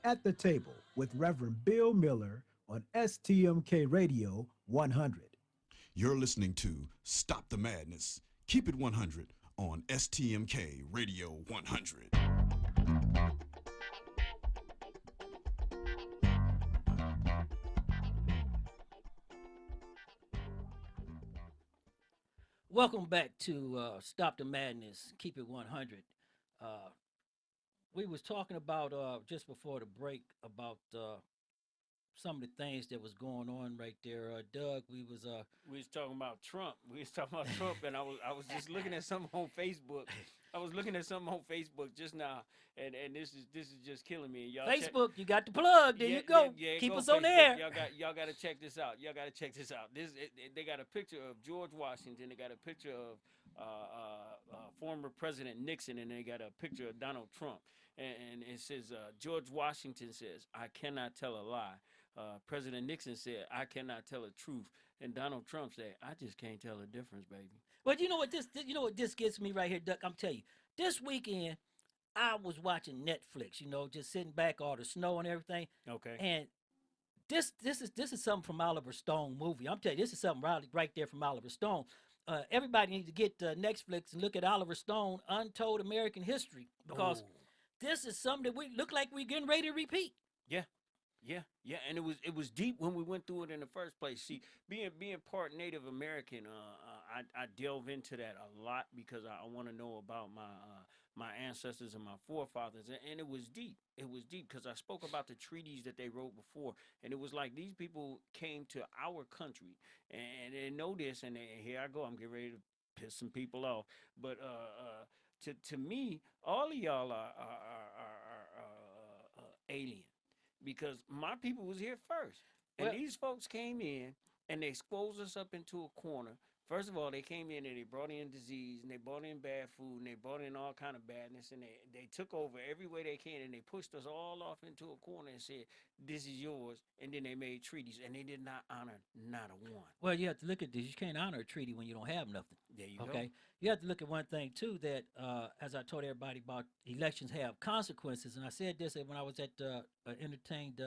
At the Table with Reverend Bill Miller on STMK Radio 100. You're listening to Stop the Madness. Keep it 100 on STMK Radio 100. Welcome back to Stop the Madness, Keep It 100. We was talking about just before the break about some of the things that was going on right there. Doug, we was talking about Trump. We was talking about Trump, and I was just looking at something on Facebook. I was looking at something on Facebook just now, and this is just killing me. Y'all Facebook, you got the plug. There you go. Keep us on there. Y'all got to check this out. They got a picture of George Washington. They got a picture of former President Nixon, and they got a picture of Donald Trump. And it says, George Washington says, "I cannot tell a lie." President Nixon said, "I cannot tell the truth." And Donald Trump said, "I just can't tell the difference, baby." But you know what this gets me right here, Duck? I'm telling you, this weekend I was watching Netflix, just sitting back, all the snow and everything. Okay. And this is something from Oliver Stone movie. I'm telling you, this is something right there from Oliver Stone. Everybody needs to get Netflix and look at Oliver Stone, Untold American History, because this is something that we look like we're getting ready to repeat. Yeah, and it was deep when we went through it in the first place. See, being part Native American, I delve into that a lot because I want to know about my ancestors and my forefathers, and it was deep. It was deep because I spoke about the treaties that they wrote before, and it was like these people came to our country and they know this, and here I go. I'm getting ready to piss some people off, but to me, all of y'all are alien. Because my people was here first. And these folks came in and they squoze us up into a corner. First of all, they came in and they brought in disease and they brought in bad food and they brought in all kind of badness, and they took over every way they can, and they pushed us all off into a corner and said, "This is yours." And then they made treaties, and they did not honor not a one. Well, you have to look at this. You can't honor a treaty when you don't have nothing. There you go. Okay. You have to look at one thing too, that as I told everybody about, elections have consequences, and I said this when I was at entertained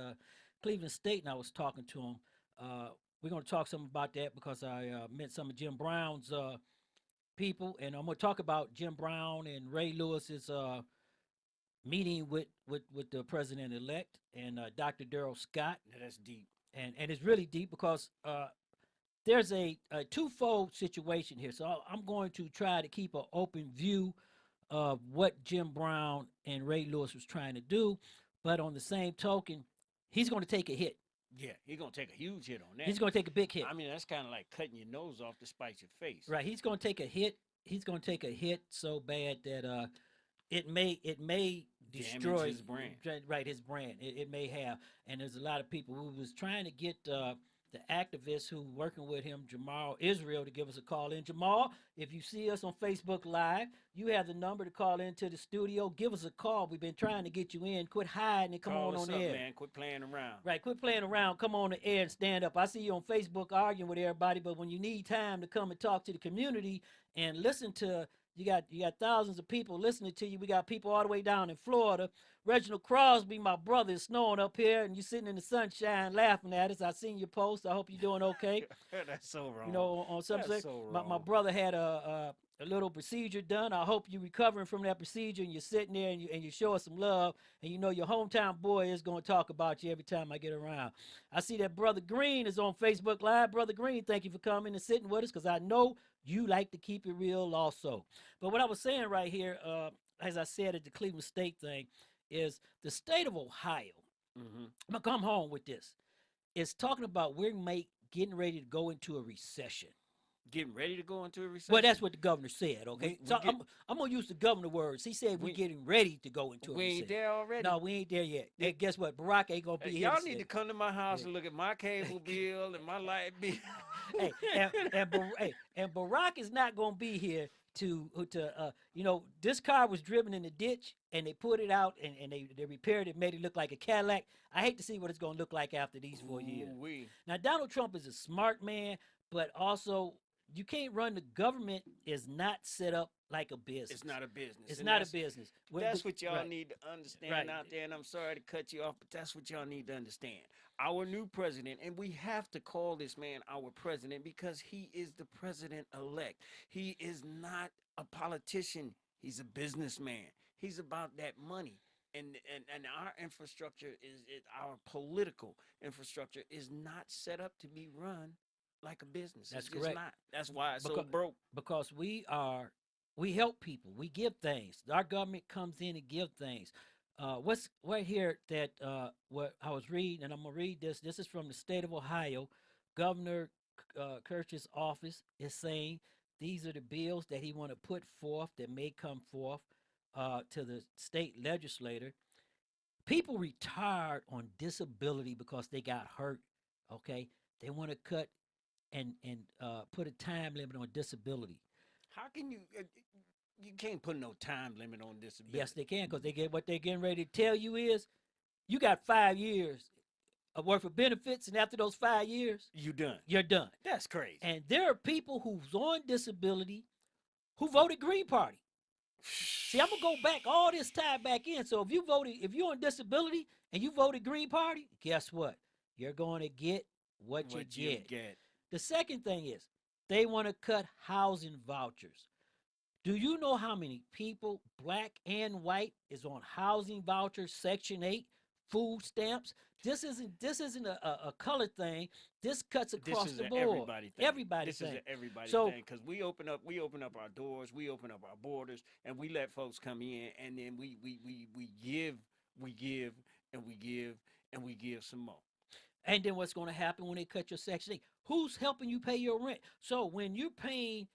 Cleveland State, and I was talking to them. We're going to talk some about that because I met some of Jim Brown's people, and I'm going to talk about Jim Brown and Ray Lewis's meeting with the president-elect and Dr. Darrell Scott. Yeah, that's deep. And it's really deep because there's a twofold situation here. So I'm going to try to keep an open view of what Jim Brown and Ray Lewis was trying to do, but on the same token, he's going to take a hit. Yeah, he's going to take a huge hit on that. He's going to take a big hit. I mean, that's kind of like cutting your nose off to spite your face. Right, he's going to take a hit. He's going to take a hit so bad that it may destroy his brand. Right, his brand. It may have. And there's a lot of people who was trying to get the activists who working with him, Jamal Israel, to give us a call in. Jamal, if you see us on Facebook Live, you have the number to call into the studio. Give us a call. We've been trying to get you in. Quit hiding and come Call us on up, air. Man. Quit playing around. Right, quit playing around. Come on the air and stand up. I see you on Facebook arguing with everybody, but when you need time to come and talk to the community and listen to, you got thousands of people listening to you. We got people all the way down in Florida. Reginald Crosby, my brother, is snowing up here, and you sitting in the sunshine laughing at us. I seen your post. I hope you're doing okay. That's so wrong. You know, on some That's so wrong. my brother had a little procedure done. I hope you're recovering from that procedure, and you're sitting there and you show us some love, and you know your hometown boy is going to talk about you every time I get around. I see that Brother Green is on Facebook Live. Brother Green, thank you for coming and sitting with us, because I know you like to keep it real also. But what I was saying right here, as I said at the Cleveland State thing, is the state of Ohio. Mm-hmm. I'm gonna come home with this. It's talking about getting ready to go into a recession. Getting ready to go into a recession. Well, that's what the governor said. Okay, We so get- I'm gonna use the governor words. He said we're getting ready to go into a we recession. ain't there already. No, we ain't there yet. And guess what? Barack ain't gonna be here. Y'all need to come to my house and look at my cable bill and my light bill. and Barack is not gonna be here to this car was driven in the ditch and they put it out and they repaired it, made it look like a Cadillac. I hate to see what it's gonna look like after these 4 years. Ooh-wee. Now Donald Trump is a smart man, but also you can't run the government is not set up like a business. It's not a business. It's And not a that's- business. That's what y'all right. need to understand Right. out there. And I'm sorry to cut you off, but that's what y'all need to understand. Our new president, and we have to call this man our president because he is the president-elect. He is not a politician. He's a businessman. He's about that money. And our infrastructure our political infrastructure is not set up to be run like a business. That's It's just correct. not. That's why it's so Becau- broke. Because we help people. We give things. Our government comes in and give things. What's right here that what I was reading, and I'm gonna read this. This is from the state of Ohio. Governor Kirsch's office is saying these are the bills that he want to put forth that may come forth to the state legislator. People retired on disability because they got hurt. Okay, they want to cut and put a time limit on disability. How can you? You can't put no time limit on disability. Yes, they can because they get what they're getting ready to tell you is you got 5 years of worth of benefits, and after those 5 years, You done. you're done. That's crazy. And there are people who's on disability who voted Green Party. See, I'm gonna go back all this time back in. So if you're on disability and you voted Green Party, guess what? You're going to get what you get. The second thing is they want to cut housing vouchers. Do you know how many people, black and white, is on housing vouchers, Section 8, food stamps? This isn't a color thing. This cuts across This is the an board. everybody thing. Everybody This thing. is an everybody So- thing because we open up our doors, we open up our borders, and we let folks come in, and then we give, and we give some more. And then what's going to happen when they cut your Section 8? Who's helping you pay your rent? So when you're paying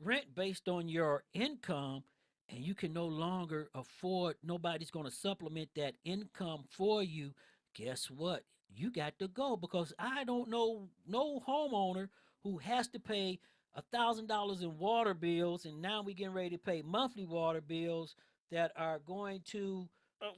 rent based on your income and you can no longer afford, nobody's going to supplement that income for you, guess what? You got to go because I don't know no homeowner who has to pay $1,000 in water bills, and now we're getting ready to pay monthly water bills that are going to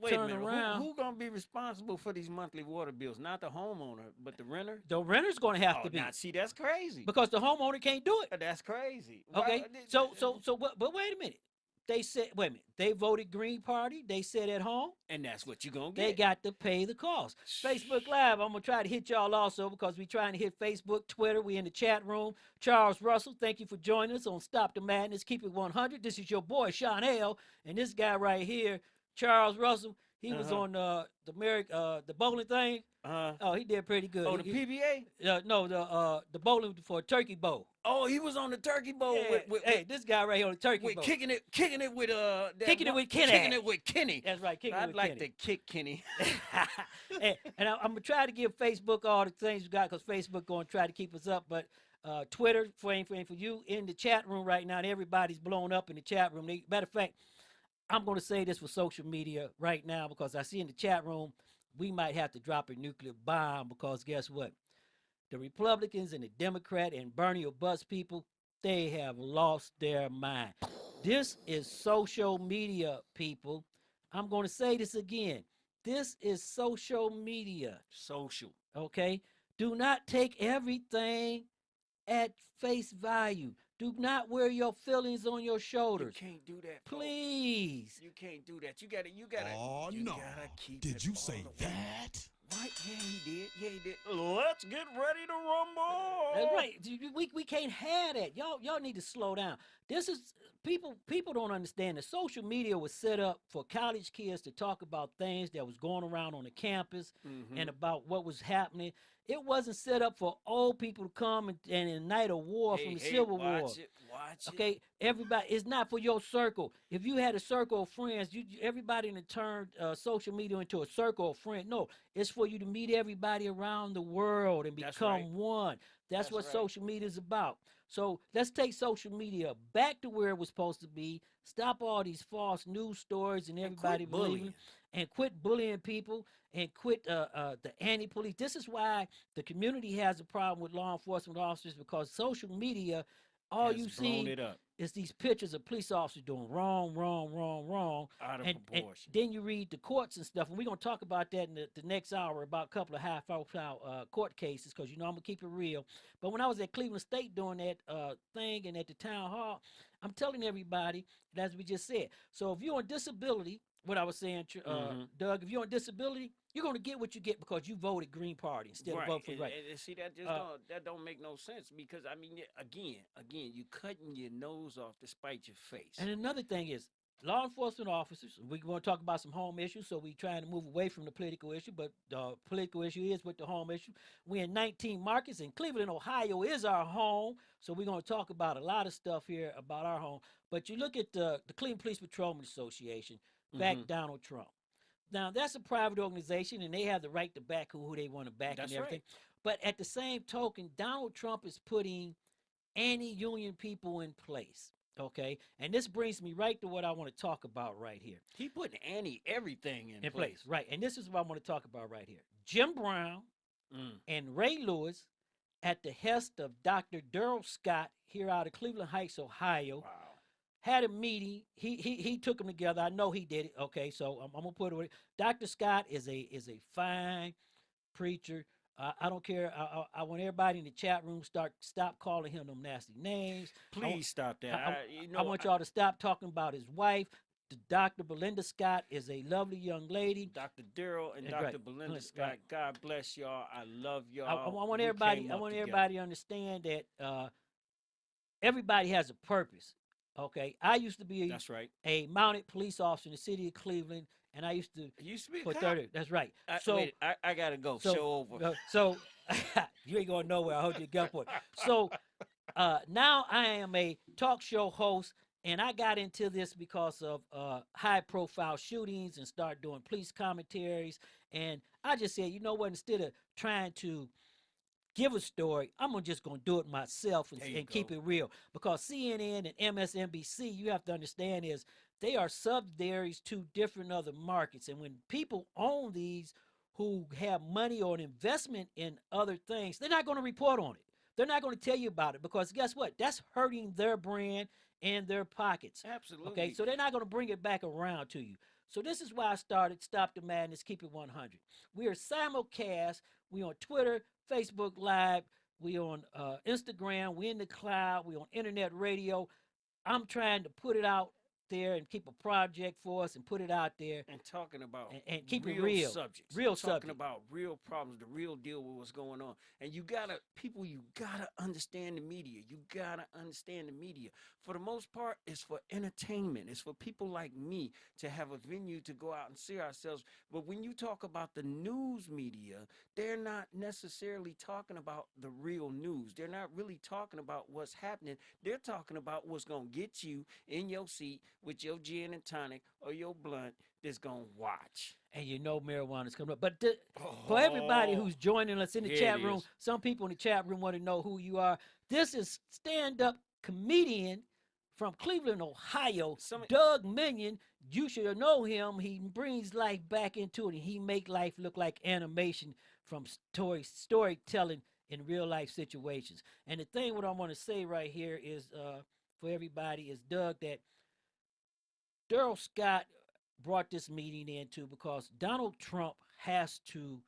Wait a turn minute. around. Who gonna be responsible for these monthly water bills? Not the homeowner, but the renter. The renter's going to have to be. Now, see, that's crazy. Because the homeowner can't do it. That's crazy. Okay. Why- But wait a minute. They said, wait a minute. They voted Green Party. They said at home. And that's what you're gonna They get. got to pay the cost. Facebook Live, I'm going to try to hit y'all also because we're trying to hit Facebook, Twitter. We in the chat room. Charles Russell, thank you for joining us on Stop the Madness. Keep it 100. This is your boy, Sean Hale. And this guy right here, Charles Russell, he was on the bowling thing. Oh, he did pretty good. Oh, the PBA? No, the bowling for Turkey Bowl. Oh, he was on the turkey bowl Yeah, with this guy right here on the turkey bowl. kicking it with Kicking it with Kenny. Kicking it with Kenny. That's right, kicking it I'd with like Kenny. to kick Kenny. and I'm gonna try to give Facebook all the things we got because Facebook gonna try to keep us up. But Twitter for you in the chat room right now, and everybody's blown up in the chat room. Matter of fact, I'm gonna say this for social media right now because I see in the chat room we might have to drop a nuclear bomb because guess what? The Republicans and the Democrat and Bernie or bust people, they have lost their mind. This is social media, people. I'm going to say this again. This is social media. Social. Okay? Do not take everything at face value. Do not wear your feelings on your shoulders. You can't do that, folks. Please. You can't do that. You gotta. Oh, you no. gotta keep Did it you all say the way. that? What? Yeah, he did. Yeah, he did. Let's get ready to rumble. That's right. We can't have that. Y'all need to slow down. This is people don't understand that social media was set up for college kids to talk about things that was going around on the campus Mhm. and about what was happening. It wasn't set up for old people to come and ignite a war from the Civil War. Watch it. Okay, everybody, it's not for your circle. If you had a circle of friends, everybody turned social media into a circle of friends. No, it's for you to meet everybody around the world and become one. That's what social media is about. So let's take social media back to where it was supposed to be. Stop all these false news stories and everybody believing, and quit bullying people and quit the anti-police. This is why the community has a problem with law enforcement officers, because social media, all you see is these pictures of police officers doing wrong, out of and proportion. then you read the courts and stuff, and we're going to talk about that in the next hour, about a couple of half-hour court cases, because I'm going to keep it real. But when I was at Cleveland State doing that thing and at the town hall, I'm telling everybody, as we just said, so if you're on disability, what I was saying, Doug, if you're on disability, you're going to get what you get because you voted Green Party instead of vote for right. And see, that just don't make no sense, because I mean, again, you cutting your nose off to spite your face. And another thing is, law enforcement officers, we want to talk about some home issues, so we're trying to move away from the political issue, but the political issue is with the home issue. We're in 19 markets, and Cleveland, Ohio is our home, so we're going to talk about a lot of stuff here about our home. But you look at the Cleveland Police Patrolmen Association, back Donald Trump. Now, that's a private organization, and they have the right to back who they want to back and everything. But at the same token, Donald Trump is putting anti-union people in place. Okay, and this brings me right to what I want to talk about right here. He put everything in place. Right, and this is what I want to talk about right here. Jim Brown and Ray Lewis, at the hest of Dr. Daryl Scott here out of Cleveland Heights, Ohio, had a meeting. He took them together. I know he did it. Okay, so I'm gonna put it. Dr. Scott is a fine preacher. I don't care. I want everybody in the chat room stop calling him them nasty names. Please stop that. I want y'all to stop talking about his wife. Dr. Belinda Scott is a lovely young lady. Dr. Daryl and Dr. Belinda Scott, God bless y'all. I love y'all. I want everybody to understand that everybody has a purpose. Okay, I used to be a mounted police officer in the city of Cleveland, and I used to be for 30. That's right. I gotta go. Show over. So you ain't going nowhere. I hold you gun for it. So now I am a talk show host, and I got into this because of high-profile shootings and started doing police commentaries. And I just said, you know what? Instead of trying to give a story, I'm just going to do it myself and keep it real. Because CNN and MSNBC, you have to understand, is they are subsidiaries to different other markets. And when people own these who have money or an investment in other things, they're not going to report on it. They're not going to tell you about it, because guess what? That's hurting their brand and their pockets. Absolutely. Okay, so they're not going to bring it back around to you. So this is why I started Stop the Madness, Keep It 100. We are simulcast. We on Twitter, Facebook Live. We on Instagram. We in the cloud. We on internet radio. I'm trying to put it out there and keep a project for us and put it out there and talking about and keep it real subjects, talking about real problems, the real deal with what's going on. And you gotta understand the media. You gotta understand the media. For the most part, it's for entertainment. It's for people like me to have a venue to go out and see ourselves. But when you talk about the news media, they're not necessarily talking about the real news. They're not really talking about what's happening. They're talking about what's gonna get you in your seat with your gin and tonic or your blunt that's gonna watch. And you know marijuana's coming up. But for everybody who's joining us in the chat room, some people in the chat room want to know who you are. This is stand-up comedian from Cleveland, Ohio, Doug Minion. You should know him. He brings life back into it, and he make life look like animation from storytelling in real life situations. And the thing what I want to say right here is for everybody is, Doug, that Daryl Scott brought this meeting into because Donald Trump has to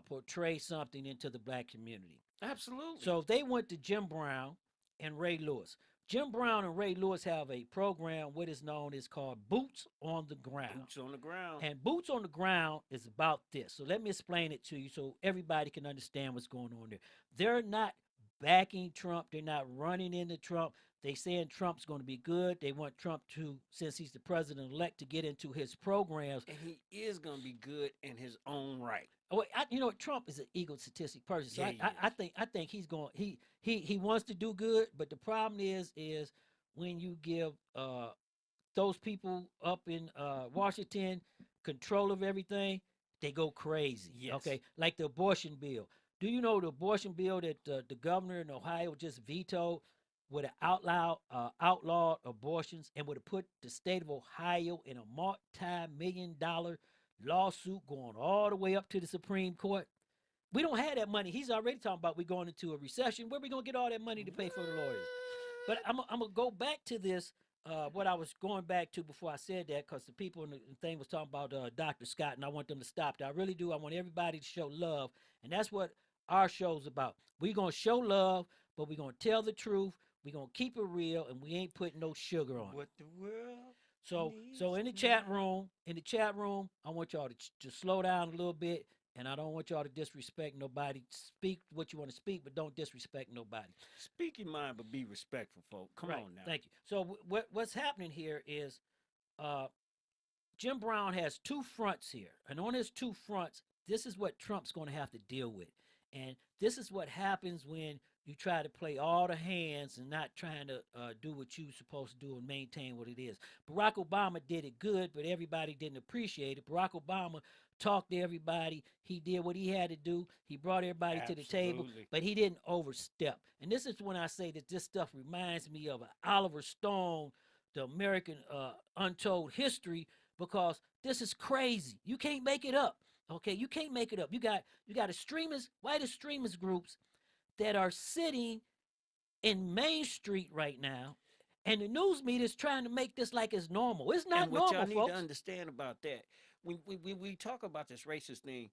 portray something into the black community. Absolutely. So they went to Jim Brown and Ray Lewis. Jim Brown and Ray Lewis have a program, what is known as called Boots on the Ground. Boots on the Ground. And Boots on the Ground is about this. So let me explain it to you so everybody can understand what's going on there. They're not backing Trump. They're not running into Trump. They saying Trump's going to be good. They want Trump to, since he's the president-elect, to get into his programs. And he is going to be good in his own right. Oh, you know, Trump is an egotistic person. So Yeah, I think he's going. He wants to do good, but the problem is when you give those people up in Washington control of everything, they go crazy. Yes. Okay, like the abortion bill. Do you know the abortion bill that the governor in Ohio just vetoed would have outlawed abortions and would have put the state of Ohio in a multi-million-dollar lawsuit going all the way up to the Supreme Court? We don't have that money. He's already talking about we going into a recession. Where we going to get all that money to pay for the lawyers? But I'm going to go back to this, what I was going back to before I said that, because the people in the thing was talking about Dr. Scott, and I want them to stop that. I really do. I want everybody to show love, and that's what our show's about. We're going to show love, but we're going to tell the truth. We're going to keep it real, and we ain't putting no sugar on it. What the world So in the chat room, I want y'all to slow down a little bit, and I don't want y'all to disrespect nobody. Speak what you want to speak, but don't disrespect nobody. Speak your mind, but be respectful, folks. Come on now. Thank you. So what's happening here is Jim Brown has two fronts here, and on his two fronts, this is what Trump's going to have to deal with. And this is what happens when you try to play all the hands and not trying to do what you're supposed to do and maintain what it is. Barack Obama did it good, but everybody didn't appreciate it. Barack Obama talked to everybody. He did what he had to do. He brought everybody to the table, but he didn't overstep. And this is when I say that this stuff reminds me of Oliver Stone, the American Untold History, because this is crazy. You can't make it up. Okay, you can't make it up. You got extremists, white extremist groups that are sitting in Main Street right now, and the news media is trying to make this like it's normal. It's not and what normal, y'all folks. need to understand about that, when we talk about this racist thing,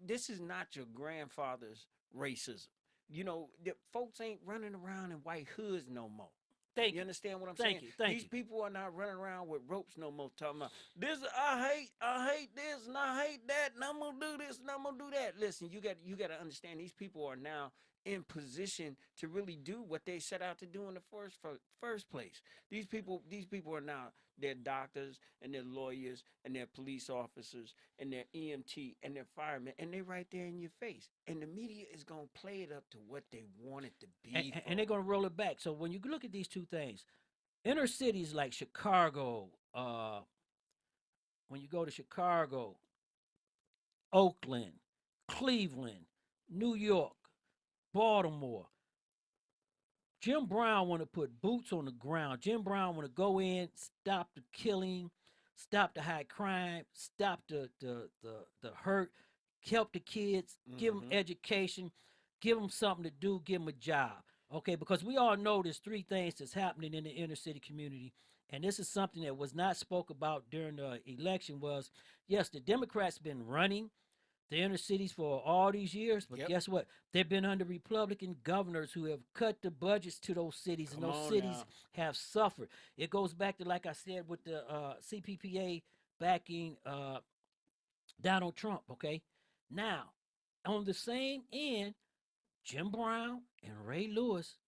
this is not your grandfather's racism. You know, folks ain't running around in white hoods no more. You understand what I'm saying? These people are not running around with ropes no more talking about this. I hate this and I hate that and I'm gonna do this and I'm gonna do that. Listen, you got to understand these people are now in position to really do what they set out to do in the first place. These people are now, they're doctors and they're lawyers and they're police officers and they're EMT and they're firemen, and they're right there in your face. And the media is gonna play it up to what they want it to be. And they're gonna roll it back. So when you look at these two things, inner cities like Chicago, when you go to Chicago, Oakland, Cleveland, New York, Baltimore, Jim Brown want to put boots on the ground. Jim Brown want to go in, stop the killing, stop the high crime, stop the hurt, help the kids, give them education, give them something to do, give them a job. Okay, because we all know there's three things that's happening in the inner city community, and this is something that was not spoke about during the election. Was, yes, the Democrats been running the inner cities for all these years, but guess what? They've been under Republican governors who have cut the budgets to those cities, and those cities have suffered. It goes back to, like I said, with the CPPA backing Donald Trump, okay? Now, on the same end, Jim Brown and Ray Lewis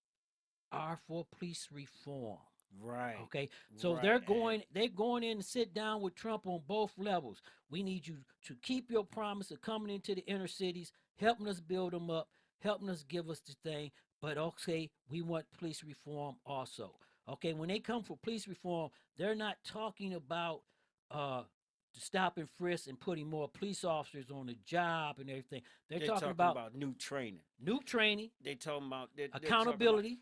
are for police reform. Right. Okay. So they're going in to sit down with Trump on both levels. We need you to keep your promise of coming into the inner cities, helping us build them up, helping us give us the thing. But okay, we want police reform also. Okay, when they come for police reform, they're not talking about stop and frisk and putting more police officers on the job and everything. They're talking about new training. They talking about accountability.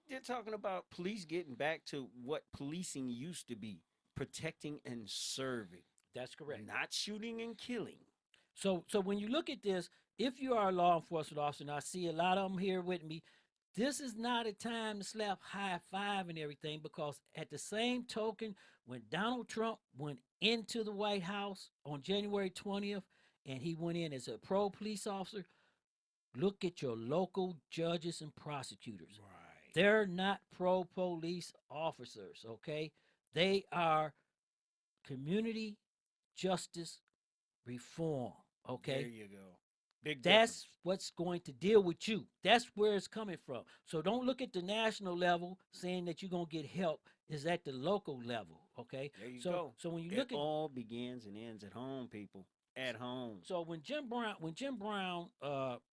They're talking about police getting back to what policing used to be: protecting and serving. That's correct. Not shooting and killing. So when you look at this, if you are a law enforcement officer, and I see a lot of them here with me, this is not a time to slap high five and everything, because at the same token, when Donald Trump went into the White House on January 20th, and he went in as a pro police officer, look at your local judges and prosecutors. Right. They're not pro police officers, okay? They are community justice reform, okay? There you go. Big That's what's going to deal with you. That's where it's coming from. So don't look at the national level saying that you're going to get help. Is at the local level, okay? There you so, go. So when you It look at all begins and ends at home, people. At home. So when Jim Brown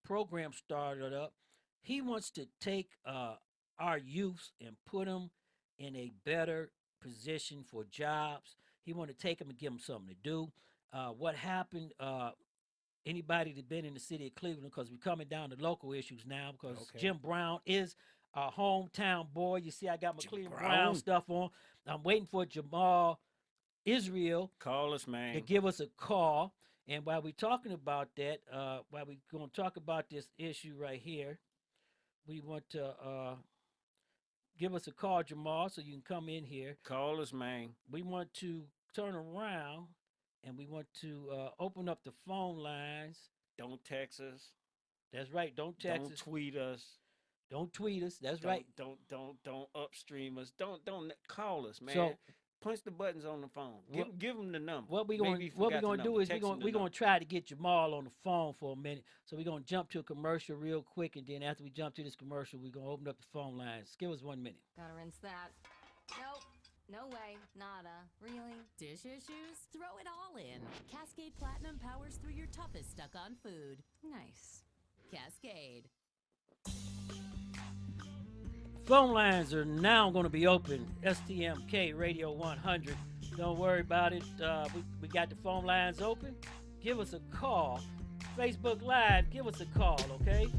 program started up, he wants to take our youth and put them in a better position for jobs. He want to take them and give them something to do. What happened? Anybody that been in the city of Cleveland, because we're coming down to local issues now, because Jim Brown is a hometown boy. You see, I got my Cleveland Brown stuff on. I'm waiting for Jamal Israel. Call us, man. To give us a call. And while we're talking about that, while we're going to talk about this issue right here, we want to give us a call, Jamal, so you can come in here. Call us, man. We want to turn around and we want to open up the phone lines. Don't text us. That's right. Don't text us. Don't tweet us. Don't tweet us. That's right. Don't upstream us. Don't call us, man. So, punch the buttons on the phone. Give them the number. What we're going to do is we're going to try to get Jamal on the phone for a minute. So we're going to jump to a commercial real quick, and then after we jump to this commercial, we're going to open up the phone lines. Give us 1 minute. Gotta rinse that. Nope. No way. Nada. Really? Dish issues? Throw it all in. Cascade Platinum powers through your toughest stuck-on food. Nice. Cascade. Phone lines are now going to be open. STMK Radio 100. Don't worry about it. We got the phone lines open. Give us a call. Facebook Live, give us a call, okay?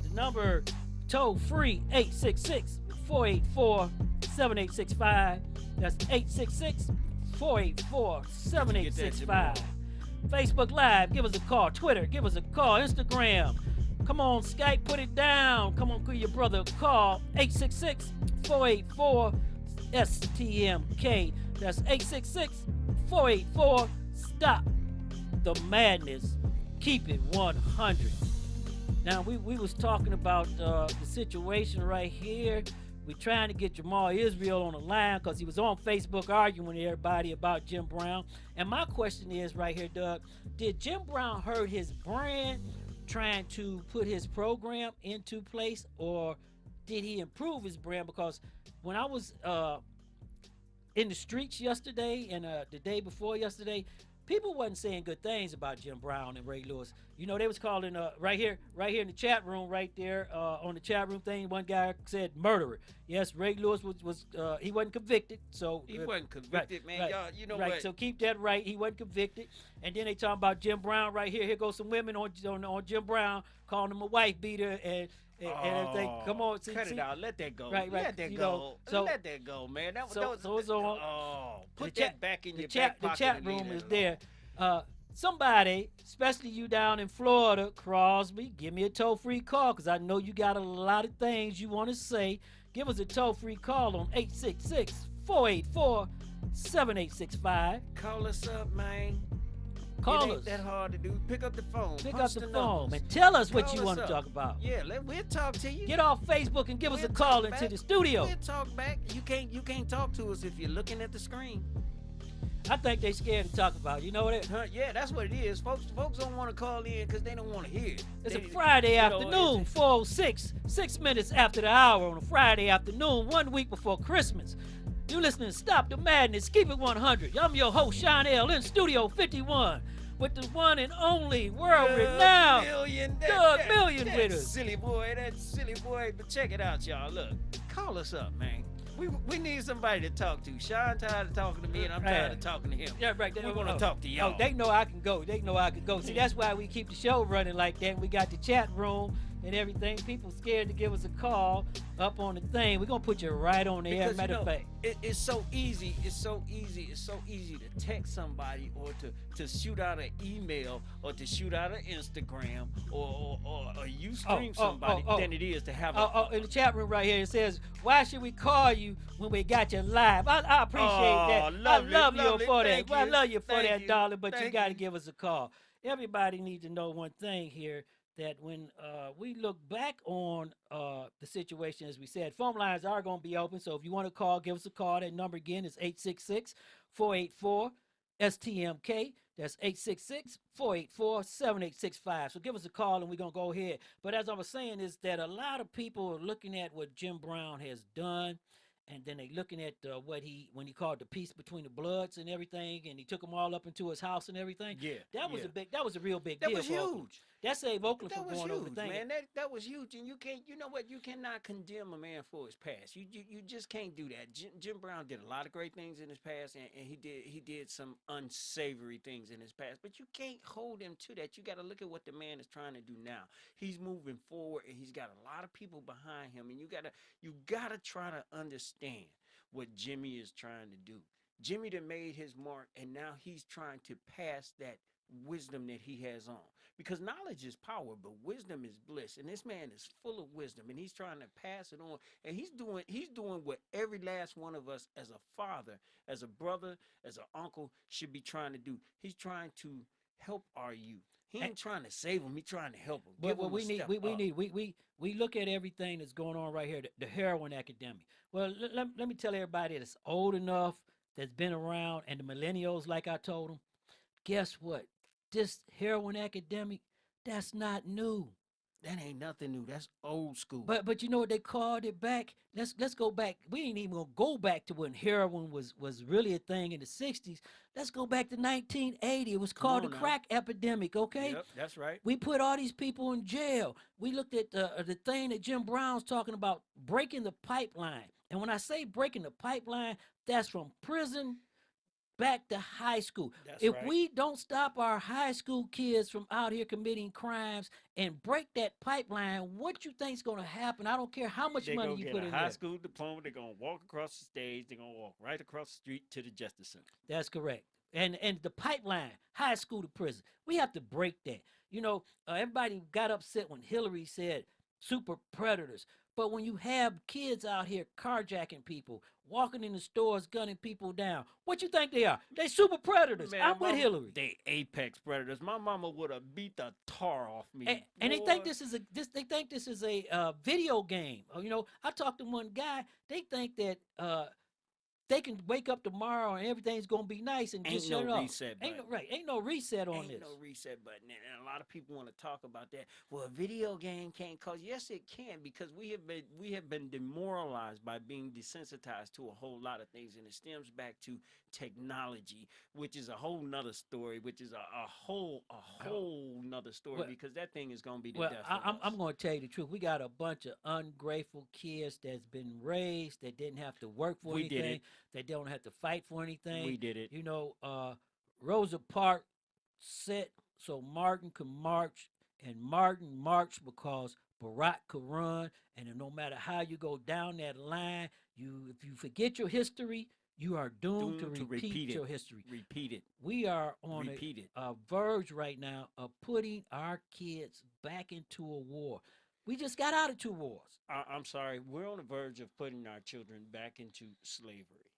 The number toll free 866-484-7865. That's 866-484-7865. Facebook Live, give us a call. Twitter, give us a call. Instagram. Come on, Skype, put it down. Come on, give your brother a call. 866-484-STMK. That's 866-484-STOP the Madness. Keep it 100. Now, we was talking about the situation right here. We're trying to get Jamal Israel on the line because he was on Facebook arguing with everybody about Jim Brown. And my question is right here, Doug, did Jim Brown hurt his brand trying to put his program into place, or did he improve his brand? Because when I was in the streets yesterday and the day before yesterday, people wasn't saying good things about Jim Brown and Ray Lewis. You know, they was calling right here in the chat room, right there on the chat room thing. One guy said murderer. Yes, Ray Lewis was he wasn't convicted, so he wasn't convicted, right, man. Right, y'all, you know right, what? So keep that right. He wasn't convicted. And then they talking about Jim Brown right here. Here goes some women on Jim Brown calling him a wife beater and everything. Come on, cut it out. Let that go. Right. Let that go. Let that go, man. That was it's on. Put that back in your back pocket. The chat room is there. Somebody, especially you down in Florida, Crosby, give me a toll-free call because I know you got a lot of things you want to say. Give us a toll-free call on 866-484-7865. Call us up, man. Call it ain't us. That hard to do. Pick up the phone. Pick Punch up the phone, numbers. man. Tell us what Call you us want to up. talk about. Yeah, we'll talk to you. Get off Facebook and give us a call into the studio. We'll talk back. You can't talk to us if you're looking at the screen. I think they scared to talk about it. You know what? Yeah, that's what it is. Folks don't want to call in because they don't want to hear it. It's a Friday afternoon, 4:06, 6 minutes after the hour on a Friday afternoon, 1 week before Christmas. You listening to Stop the Madness, Keep It 100. I'm your host, Sean L. in Studio 51 with the one and only world-renowned Doug Million with us. Silly boy, that silly boy. But check it out, y'all. Look, call us up, man. We need somebody to talk to. Sean tired of talking to me, and I'm tired of talking to him. Yeah, right. We want to talk to y'all. Oh, they know I can go. See, that's why we keep the show running like that. We got the chat room and everything. People scared to give us a call up on the thing. We're going to put you right on the air. Matter of fact. It's so easy. It's so easy to text somebody or to shoot out an email or to shoot out an Instagram or you stream somebody than it is to have in the chat room right here, it says, why should we call you when we got you live? I appreciate that. I love you for that. I love you for that, darling, but you got to give us a call. Everybody needs to know one thing here, that when we look back on the situation, as we said, phone lines are going to be open. So if you want to call, give us a call. That number again is 866-484-STMK. That's 866-484-7865. So give us a call and we're going to go ahead. But as I was saying is that a lot of people are looking at what Jim Brown has done. And then they looking at when he called the peace between the Bloods and everything, and he took them all up into his house and everything. Yeah, that was a real big That deal. was for Oakland. huge. That saved Oakland That from was going over the huge, thing. man. That was huge, and you can't. You know what? You cannot condemn a man for his past. You just can't do that. Jim Brown did a lot of great things in his past, and he did some unsavory things in his past. But you can't hold him to that. You got to look at what the man is trying to do now. He's moving forward, and he's got a lot of people behind him, and you gotta try to understand what Jimmy is trying to do. Jimmy that made his mark, and now he's trying to pass that wisdom that he has on, because knowledge is power, but wisdom is bliss, and this man is full of wisdom, and he's trying to pass it on, and he's doing what every last one of us as a father, as a brother, as an uncle should be trying to do. He's trying to help our youth. He ain't trying to save them. He's trying to help them. Well, we look at everything that's going on right here, the heroin epidemic. Well, let me tell everybody that's old enough, that's been around, and the millennials, like I told them, guess what? This heroin epidemic, that's not new. That ain't nothing new. That's old school. But you know what they called it back? Let's go back. We ain't even gonna go back to when heroin was really a thing in the 60s. Let's go back to 1980. It was called the crack epidemic, okay? Yep, that's right. We put all these people in jail. We looked at the thing that Jim Brown's talking about, breaking the pipeline. And when I say breaking the pipeline, that's from prison back to high school. If we don't stop our high school kids from out here committing crimes and break that pipeline, what you think's going to happen? I don't care how much money you put in there. They're going to get a high school diploma. They're going to walk across the stage. They're going to walk right across the street to the Justice Center. That's correct. And the pipeline, high school to prison, we have to break that. You know, everybody got upset when Hillary said super predators. But when you have kids out here carjacking people, walking in the stores, gunning people down, what you think they are? They super predators. Man, I'm with Hillary. They apex predators. My mama would have beat the tar off me. And they think this is a video game. You know, I talked to one guy. They think that they can wake up tomorrow and everything's gonna be nice and just shut it off. Ain't no reset on this. Ain't no reset button. And a lot of people want to talk about that. Well, a video game can't cause. Yes, it can, because we have been demoralized by being desensitized to a whole lot of things, and it stems back to technology, which is a whole nother story, which is a whole nother story, because that thing is gonna be the death of us. I'm gonna tell you the truth. We got a bunch of ungrateful kids that's been raised that didn't have to work for anything. Did it. They don't have to fight for anything. We did it. You know, Rosa Parks said so Martin could march, and Martin marched because Barack could run. And no matter how you go down that line, if you forget your history, you are doomed to repeat your history. Repeat it. We are on a verge right now of putting our kids back into a war. We just got out of 2 wars. I'm sorry. We're on the verge of putting our children back into slavery.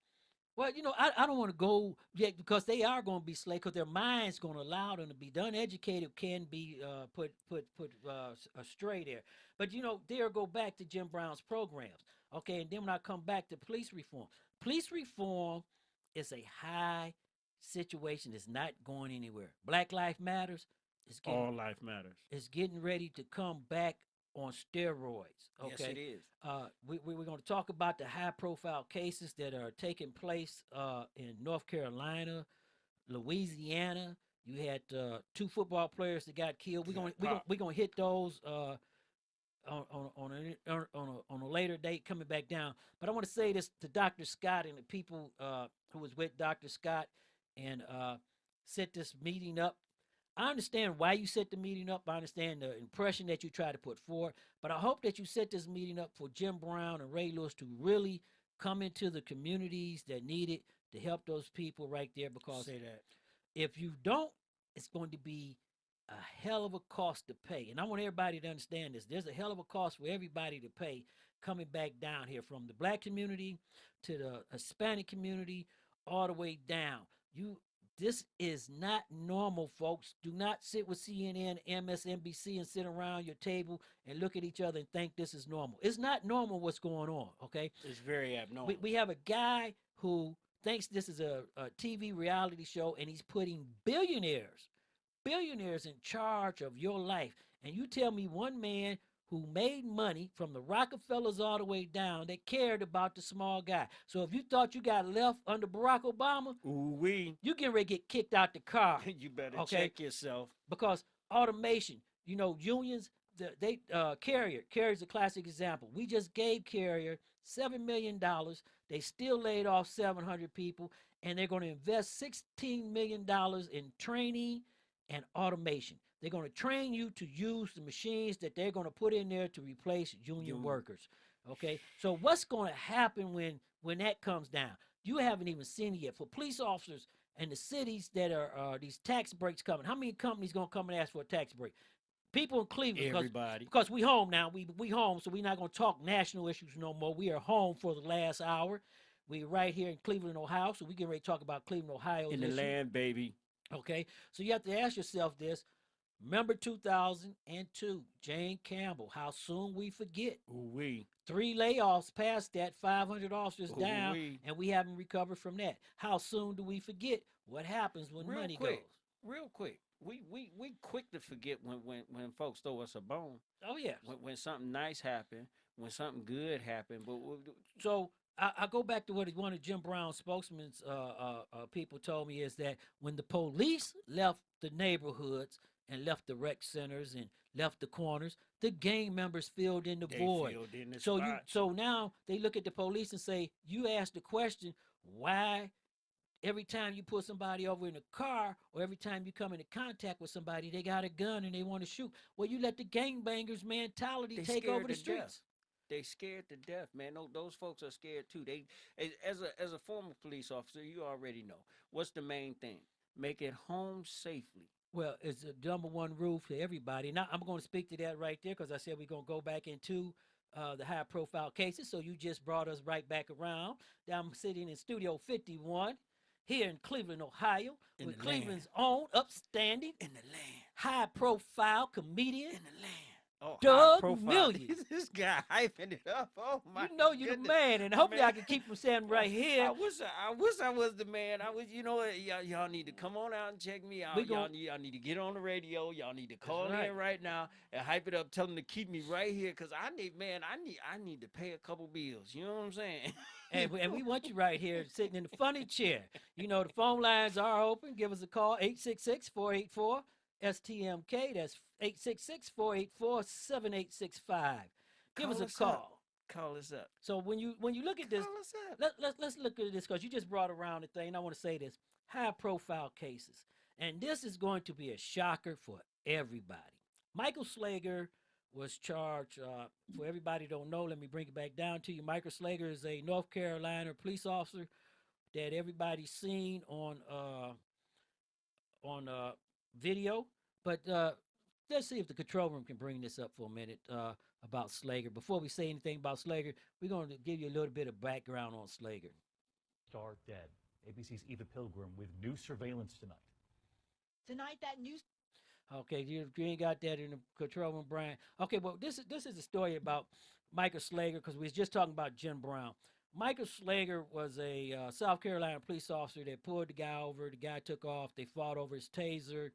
Well, you know, I don't want to go yet, because they are going to be slaves, because their mind's going to allow them to be done. Uneducated can be put astray there. But, you know, there go back to Jim Brown's programs. Okay, and then when I come back to police reform is a high situation. It's not going anywhere. Black Lives Matters. All life matters. It's getting ready to come back on steroids. Okay? Yes, it is. We're going to talk about the high-profile cases that are taking place in North Carolina, Louisiana. You had 2 football players that got killed. We're going to hit those on a later date, coming back down. But I want to say this to Dr. Scott and the people who was with Dr. Scott and set this meeting up. I understand why you set the meeting up. I understand the impression that you try to put forward. But I hope that you set this meeting up for Jim Brown and Ray Lewis to really come into the communities that need it to help those people right there. Because if you don't, it's going to be a hell of a cost to pay. And I want everybody to understand this. There's a hell of a cost for everybody to pay coming back down here, from the black community to the Hispanic community, all the way down. This is not normal, folks. Do not sit with CNN, MSNBC, and sit around your table and look at each other and think this is normal. It's not normal what's going on, okay? It's very abnormal. We have a guy who thinks this is a TV reality show, and he's putting billionaires in charge of your life. And you tell me one man who made money from the Rockefellers all the way down that cared about the small guy. So if you thought you got left under Barack Obama, you getting ready to get kicked out the car. You better okay? check yourself. Because automation, unions, Carrier's a classic example. We just gave Carrier $7 million. They still laid off 700 people, and they're going to invest $16 million in training and automation. They're going to train you to use the machines that they're going to put in there to replace union workers. Okay, so what's going to happen when that comes down? You haven't even seen it yet. For police officers and the cities that are these tax breaks coming, how many companies going to come and ask for a tax break? People in Cleveland, Everybody. because we home now. We home, so we're not going to talk national issues no more. We are home for the last hour. We're right here in Cleveland, Ohio, so we get ready to talk about Cleveland, Ohio. In the land, baby. Okay, so you have to ask yourself this. Remember 2002, Jane Campbell, how soon we forget. Ooh-wee. 3 layoffs past that, 500 officers down, Ooh-wee. and we haven't recovered from that. How soon do we forget what happens when money goes? Real quick. We quick to forget when folks throw us a bone. Oh, yeah. When something nice happened, when something good happened. But so I go back to what one of Jim Brown's spokesman's people told me is that when the police left the neighborhoods and left the rec centers and left the corners, the gang members filled in the void. Filled in the so spot. so now they look at the police and say, you ask the question, why every time you put somebody over in a car or every time you come into contact with somebody, they got a gun and they want to shoot. Well, you let the gangbangers mentality take over the streets. They scared to death, man. Those folks are scared too. They, as a former police officer, you already know what's the main thing: make it home safely. Well, it's the number one rule for everybody. Now, I'm going to speak to that right there because I said we're going to go back into the high-profile cases. So you just brought us right back around. Now I'm sitting in Studio 51 here in Cleveland, Ohio, with Cleveland's own upstanding, in the land, high-profile comedian, in the land. Oh, Doug Million. This guy hyping it up. Oh my! You know you're the man, and hopefully I can keep him standing right here. I wish I was the man. You know what? Y'all need to come on out and check me out. Y'all need to get on the radio. Y'all need to call in right now and hype it up. Tell them to keep me right here because I need to pay a couple bills. You know what I'm saying? And we want you right here sitting in the funny chair. You know the phone lines are open. Give us a call 866-484. STMK, that's 866-484-7865. Give us a call. Call us up. So when you look at this, let's look at this because you just brought around the thing. I want to say this: high profile cases, and this is going to be a shocker for everybody. Michael Slager was charged. For everybody don't know, let me bring it back down to you. Michael Slager is a North Carolina police officer that everybody's seen on video, but let's see if the control room can bring this up for a minute about Slager. Before we say anything about Slager, we're going to give you a little bit of background on Slager. Star dead. ABC's Eva Pilgrim with new surveillance tonight. Tonight, that news. Okay, you ain't got that in the control room, Brian. Okay, well, this is a story about Michael Slager because we was just talking about Jim Brown. Michael Slager was a South Carolina police officer that pulled the guy over. The guy took off. They fought over his taser.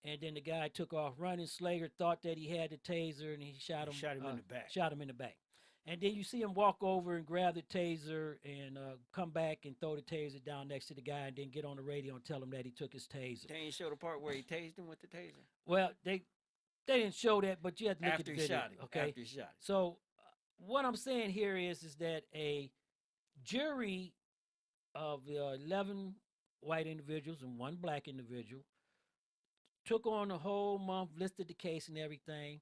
And then the guy took off running. Slager thought that he had the taser, and he shot him. Shot him in the back. Shot him in the back. And then you see him walk over and grab the taser and come back and throw the taser down next to the guy and then get on the radio and tell him that he took his taser. They ain't show the part where he tased him with the taser? Well, they didn't show that, but you have to look at the video. Shot him. Okay? After he shot him. So what I'm saying here is that a jury of 11 white individuals and 1 black individual took on the whole month, listed the case and everything,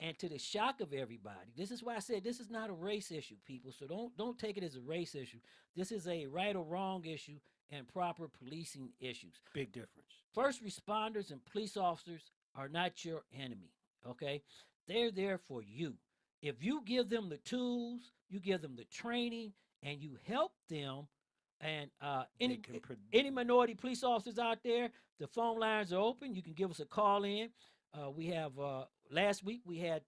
and to the shock of everybody, this is why I said this is not a race issue, people. So don't take it as a race issue. This is a right or wrong issue and proper policing issues. Big difference. First responders and police officers are not your enemy, okay? They're there for you. If you give them the tools, you give them the training, and you help them, and any minority police officers out there, the phone lines are open. You can give us a call in. We have last week we had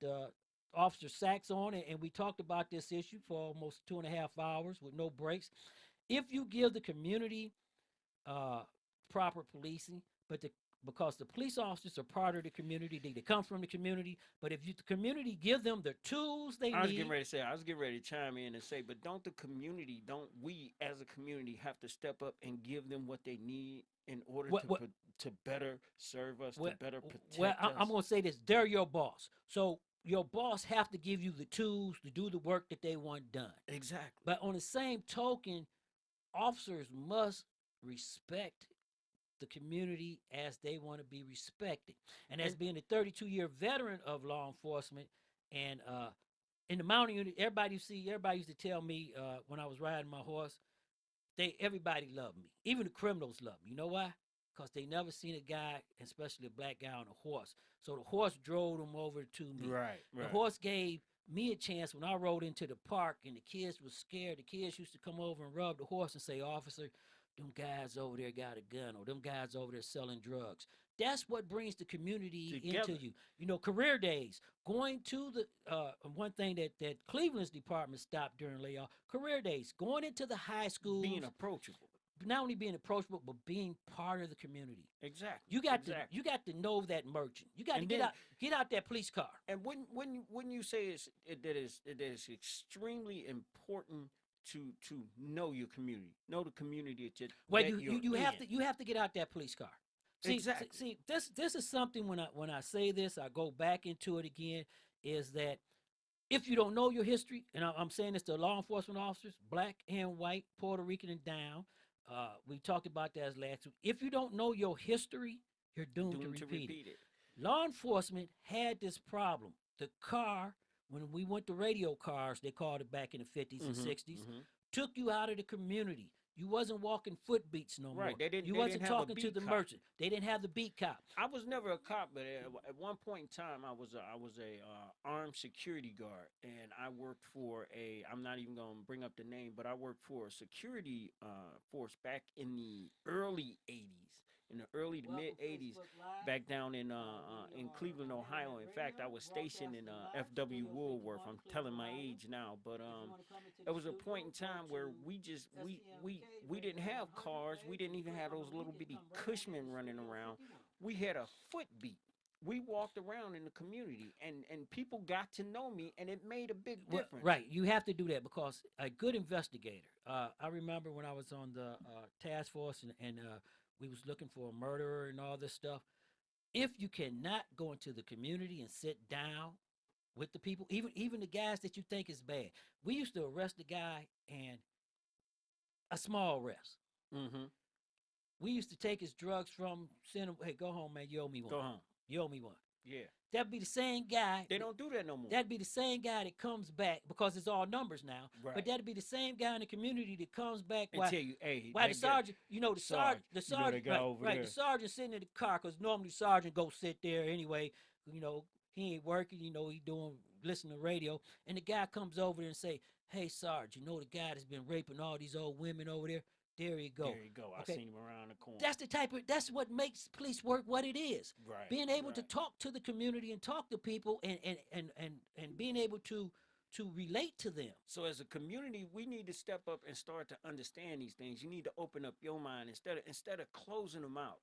Officer Sachs on, and we talked about this issue for almost 2.5 hours with no breaks. if you give the community proper policing, but because the police officers are part of the community, they come from the community. But if the community give them the tools they I was need, getting ready to say, I was getting ready to chime in and say, but don't we as a community have to step up and give them what they need in order to better serve us, to better protect us? I'm going to say this: they're your boss, so your boss have to give you the tools to do the work that they want done. Exactly. But on the same token, officers must respect the community as they want to be respected. And as being a 32-year veteran of law enforcement, and in the mountain unit, everybody used to tell me when I was riding my horse, everybody loved me. Even the criminals loved me. You know why? Because they never seen a guy, especially a black guy, on a horse. So the horse drove them over to me. Right. The horse gave me a chance when I rode into the park and the kids were scared. The kids used to come over and rub the horse and say, "Officer, them guys over there got a gun, or them guys over there selling drugs." That's what brings the community Together. into you. You know, career days, going to the one thing that Cleveland's department stopped during layoff, career days, going into the high schools, Being approachable. not only being approachable but being part of the community. Exactly. You got to know that merchant. You got to get out that police car. And when you say that it's extremely important to know your community, know the community that you have to get out that police car. See, Exactly. See, this is something when I say this, I go back into it again, is that if you don't know your history, and I'm saying this to law enforcement officers, black and white, Puerto Rican and down, we talked about that last week. If you don't know your history, you're doomed to repeat it. Law enforcement had this problem. The car, when we went to radio cars, they called it back in the 50s and 60s, took you out of the community. You wasn't walking foot beats no more. Right. You wasn't talking to the merchant. They didn't have the beat cop. I was never a cop, but at one point in time, I was a armed security guard, and I worked for I'm not even going to bring up the name, but I worked for a security force back in the early 80s. In the early to mid 80s, back down in Cleveland, Ohio. In fact, I was stationed in FW Woolworth. I'm telling my age now, but it was a point in time where we didn't have cars. We didn't even have those little bitty Cushmen running around. We had a foot beat. We walked around in the community, and people got to know me, and it made a big difference. Right, you have to do that because a good investigator. I remember when I was on the task force and we was looking for a murderer and all this stuff. If you cannot go into the community and sit down with the people, even the guys that you think is bad. We used to arrest a guy, and a small arrest. We used to take his drugs from, send him, hey, go home, man, you owe me one. Go home. You owe me one. Yeah. That'd be the same guy. They don't do that no more. That'd be the same guy that comes back, because it's all numbers now. Right. But that'd be the same guy in the community that comes back. And tell you, hey, why the sergeant, the sergeant, right, the sergeant sitting in the car, because normally the sergeant go sit there anyway. He ain't working. He listening to radio, and the guy comes over there and say, "Hey, Sarge, the guy that's been raping all these old women over there? There you go. There you go. Okay. I seen him around the corner." That's what makes police work what it is. Right. Being able to talk to the community and talk to people and being able to relate to them. So as a community, we need to step up and start to understand these things. You need to open up your mind instead of closing them out.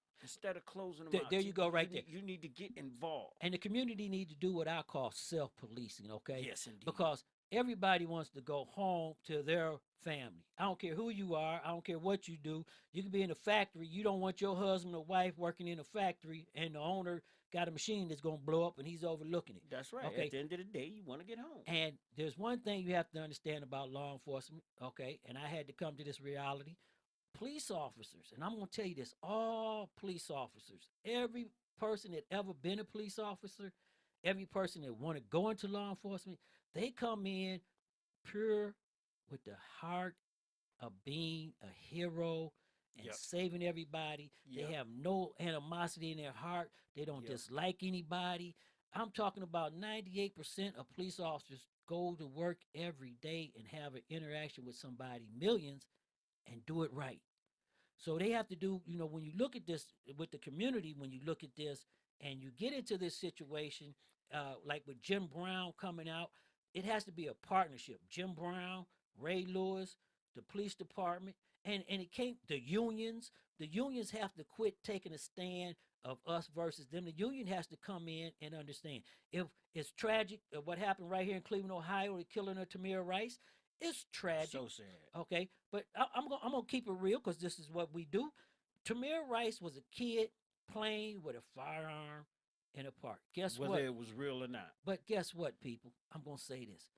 There you go, right there. You need to get involved. And the community need to do what I call self-policing, okay? Yes, indeed. Because everybody wants to go home to their family. I don't care who you are. I don't care what you do. You can be in a factory. You don't want your husband or wife working in a factory, and the owner got a machine that's going to blow up and he's overlooking it. That's right. Okay? At the end of the day, you want to get home. And there's one thing you have to understand about law enforcement, okay? And I had to come to this reality. Police officers, and I'm going to tell you this, all police officers, every person that ever been a police officer, every person that want to go into law enforcement, they come in pure with the heart of being a hero and saving everybody. They have no animosity in their heart. They don't dislike anybody. I'm talking about 98% of police officers go to work every day and have an interaction with somebody, millions, and do it right. So they have to do, when you look at this with the community, when you look at this and you get into this situation, like with Jim Brown coming out, it has to be a partnership. Jim Brown, Ray Lewis, the police department, and it came the unions. The unions have to quit taking a stand of us versus them. The union has to come in and understand if it's tragic what happened right here in Cleveland, Ohio, the killing of Tamir Rice. It's tragic. So sad. Okay, but I'm gonna keep it real because this is what we do. Tamir Rice was a kid playing with a firearm in a park. Guess Whether what? it was real or not. But guess what, people? I'm gonna say this.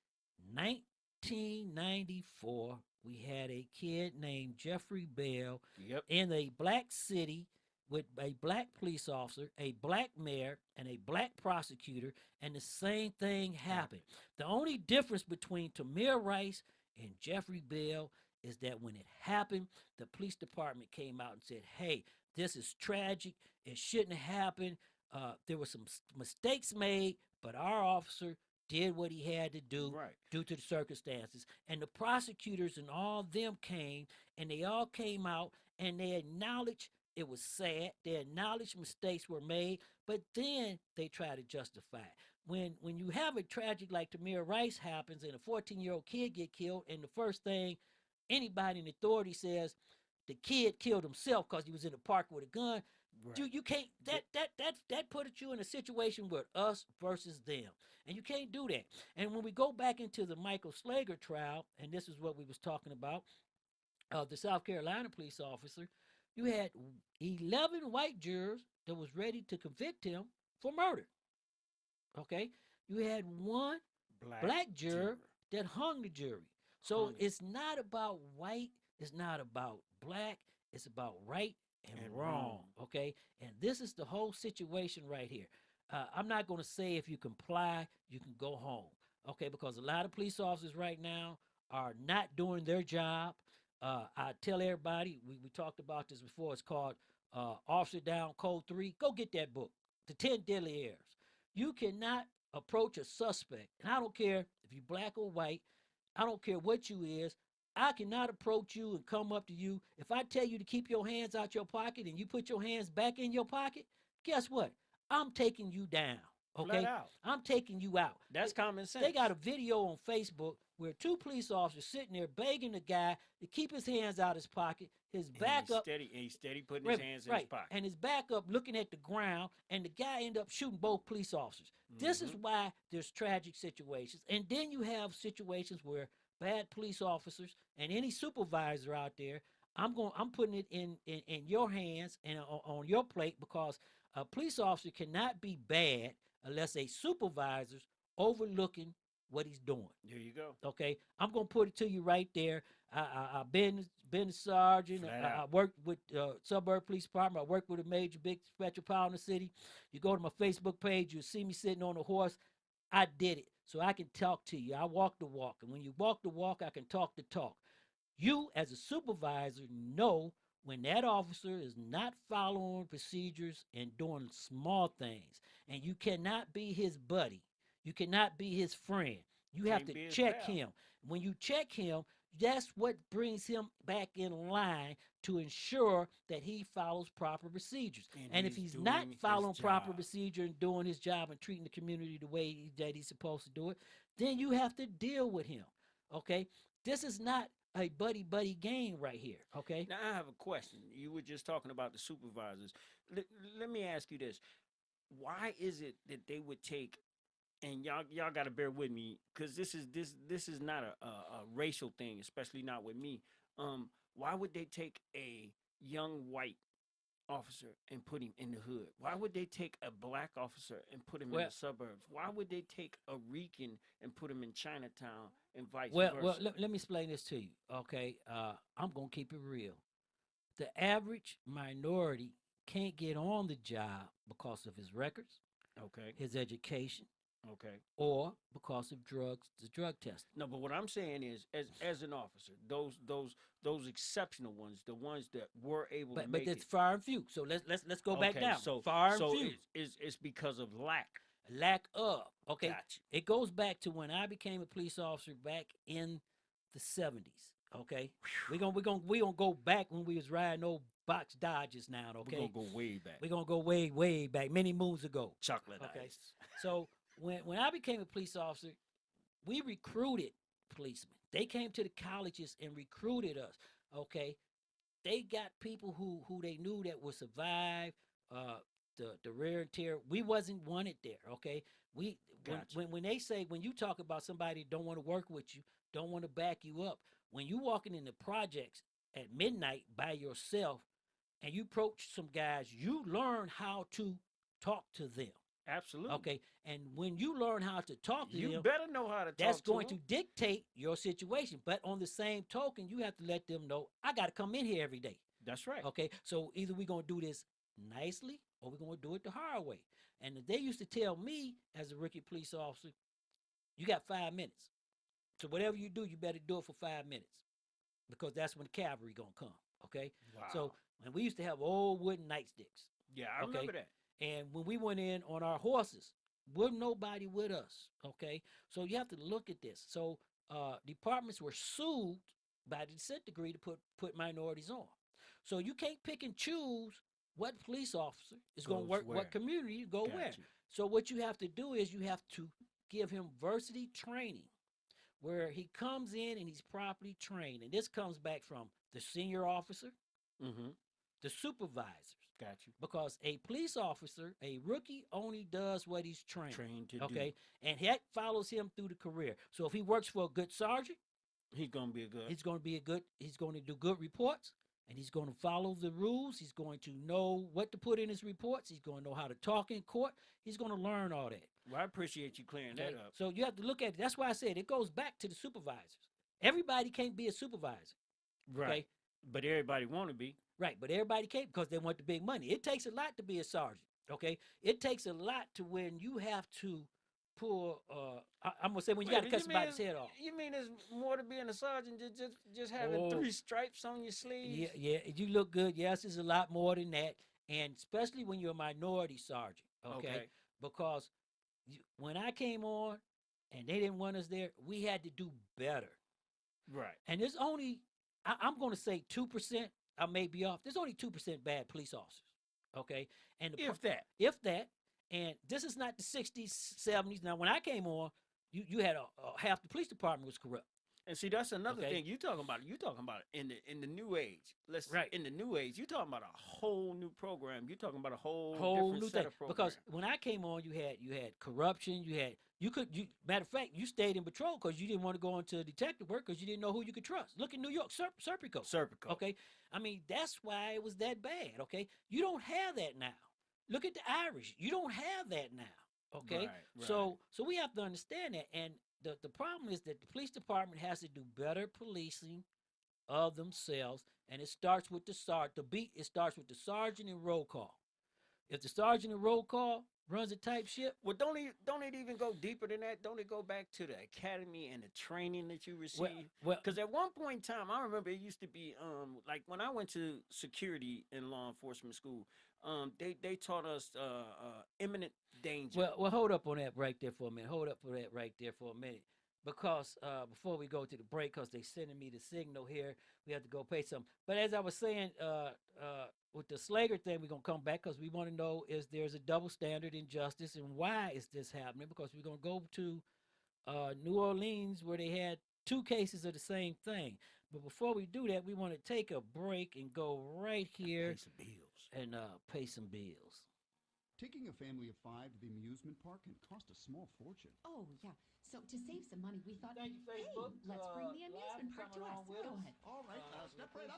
1994, we had a kid named Jeffrey Bell in a black city with a black police officer, a black mayor, and a black prosecutor, and the same thing happened. The only difference between Tamir Rice and Jeffrey Bell is that when it happened, the police department came out and said, hey, this is tragic. It shouldn't have happened. There were some mistakes made, but our officer did what he had to do due to the circumstances. And the prosecutors and all of them came, and they all came out, and they acknowledged it was sad. They acknowledged mistakes were made, but then they try to justify it. When you have a tragic like Tamir Rice happens and a 14-year-old kid get killed, and the first thing anybody in authority says, the kid killed himself because he was in the park with a gun. You can't that put you in a situation with us versus them, and you can't do that. And when we go back into the Michael Slager trial, and this is what we was talking about, the South Carolina police officer, you had 11 white jurors that was ready to convict him for murder. Okay, you had one black juror that hung the jury. So it's not about white, it's not about black, it's about right and wrong. Okay, and this is the whole situation right here. I'm not going to say if you comply, you can go home. Okay, because a lot of police officers right now are not doing their job. I tell everybody, we talked about this before. It's called Officer Down Code 3. Go get that book, The 10 Deadly Errors. You cannot approach a suspect, and I don't care if you're black or white, I don't care what you is, I cannot approach you and come up to you. If I tell you to keep your hands out your pocket and you put your hands back in your pocket, guess what? I'm taking you down. Okay? Flat out. I'm taking you out. That's common sense. They got a video on Facebook where two police officers sitting there begging the guy to keep his hands out his pocket, his back up. He's steady putting his hands in his pocket. And his back up looking at the ground, and the guy ended up shooting both police officers. This is why there's tragic situations. And then you have situations where bad police officers and any supervisor out there, I'm putting it in your hands and on your plate, because a police officer cannot be bad unless a supervisor's overlooking what he's doing. There you go. Okay, I'm gonna put it to you right there. I've been a sergeant. I worked with suburb police department. I worked with a major big metropolitan city. You go to my Facebook page, you'll see me sitting on a horse. I did it, so I can talk to you. I walk the walk, and when you walk the walk, I can talk the talk. You, as a supervisor, know when that officer is not following procedures and doing small things, and you cannot be his buddy. You cannot be his friend. You have to check him. When you check him, that's what brings him back in line to ensure that he follows proper procedures. And if he's not following proper procedure and doing his job and treating the community the way that he's supposed to do it, then you have to deal with him. Okay? This is not a buddy game right here. Okay? Now, I have a question. You were just talking about the supervisors. Let me ask you this. Why is it that they would take, and y'all got to bear with me, because this is not a racial thing, especially not with me. Why would they take a young white officer and put him in the hood? Why would they take a black officer and put him in the suburbs? Why would they take a Rican and put him in Chinatown and vice versa? Well, let me explain this to you. Okay, I'm gonna keep it real. The average minority can't get on the job because of his records, his education, or because of drugs, the drug testing. No, but what I'm saying is, as an officer, those exceptional ones, the ones that were able to make but it's far and few. So let's go back down. So far and few. It's because of lack of. Okay, Gotcha. It goes back to when I became a police officer back in the 70s. Okay, we're gonna go back when we was riding old box Dodges now. Okay, we're gonna go way back. We're gonna go way back, many moons ago. Chocolate ice. So when I became a police officer, we recruited policemen. They came to the colleges and recruited us. Okay, they got people who they knew that would survive the rear and tear. We wasn't wanted there. Okay, we when they say, when you talk about somebody don't want to work with you, don't want to back you up, when you walking in the projects at midnight by yourself and you approach some guys, you learn how to talk to them. Absolutely. Okay, and when you learn how to talk to You them, better know how to that's talk to going them. to dictate your situation. But on the same token, you have to let them know, I got to come in here every day. That's right. Okay, so either we're going to do this nicely or we're going to do it the hard way. And they used to tell me as a rookie police officer, you got 5 minutes. So whatever you do, you better do it for 5 minutes, because that's when the cavalry going to come. Okay, Wow. so and we used to have old wooden nightsticks. Yeah, I remember that. And when we went in on our horses, wasn't nobody with us. Okay, so you have to look at this. So departments were sued by the dissent decree to put minorities on. So you can't pick and choose what police officer is going to work, what community you go where. So what you have to do is you have to give him varsity training, where he comes in and he's properly trained. And this comes back from the senior officer, the supervisors. Got you. Because a police officer, a rookie, only does what he's trained to do. Okay, and that follows him through the career. So if he works for a good sergeant, he's going to be a good. He's going to be a good. He's going to do good reports, and he's going to follow the rules. He's going to know what to put in his reports. He's going to know how to talk in court. He's going to learn all that. Well, I appreciate you clearing that up. So you have to look at it. That's why I said it goes back to the supervisors. Everybody can't be a supervisor. Right. Okay? But everybody want to be. Right, but everybody can't, because they want the big money. It takes a lot to be a sergeant, okay? It takes a lot to when you have to pull, I'm going to say when you got to cut somebody's head off. You mean there's more to being a sergeant than just having 3 stripes on your sleeves? Yeah, you look good. Yes, there's a lot more than that, and especially when you're a minority sergeant, okay? Because when I came on and they didn't want us there, we had to do better. Right. And there's only, I'm going to say 2%. I may be off. There's only 2% bad police officers, okay? And if that, and this is not the 60s, 70s. Now, when I came on, you had half the police department was corrupt. And see, that's another thing you talking about. You talking about in the new age. In the new age, you talking about a whole new program. You talking about a whole new set thing. of programs. Because when I came on, you had corruption. Matter of fact, you stayed in patrol because you didn't want to go into detective work because you didn't know who you could trust. Look at New York, Serpico. Okay, I mean that's why it was that bad. Okay, you don't have that now. Look at the Irish. You don't have that now. Okay, Right. So we have to understand that. And the problem is that the police department has to do better policing of themselves, and it starts with the sergeant. It starts with the sergeant and roll call. If the sergeant and roll call runs a type ship, well, don't it even go deeper than that? Don't it go back to the academy and the training that you received? Because at one point in time, I remember it used to be like when I went to security in law enforcement school, they taught us imminent danger. Well, hold up on that right there for a minute. Because before we go to the break, because they sending me the signal here, we have to go pay some. But as I was saying, with the Slager thing, we're going to come back because we want to know is there's a double standard in justice, and why is this happening? Because we're going to go to New Orleans where they had 2 cases of the same thing. But before we do that, we want to take a break and go right here and pay some bills. Taking a family of 5 to the amusement park can cost a small fortune. Oh, yeah. So to save some money, we thought, Thank you, hey, Facebook. let's bring the amusement park to us. Go ahead. All right, step right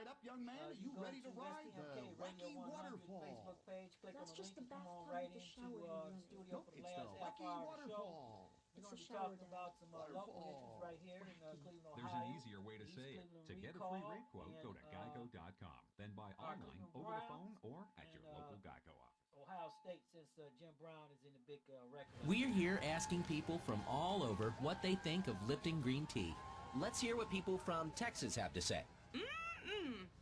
up, young man. Are you ready to ride the Wacky Waterfall? Facebook page, click That's on the just link the and come on bathtub right with the into shower the head studio for the It's last the half Wacky hour of the show. Waterfall. We're going to It's a be shower talking head. about some local issues right here in Cleveland, Ohio. There's an easier way to save. To get a free rate quote, go to geico.com. Then buy online, over the phone, or at your local Geico office. Ohio State, since Jim Brown is in the big record. We're here asking people from all over what they think of Lipton green tea. Let's hear what people from Texas have to say.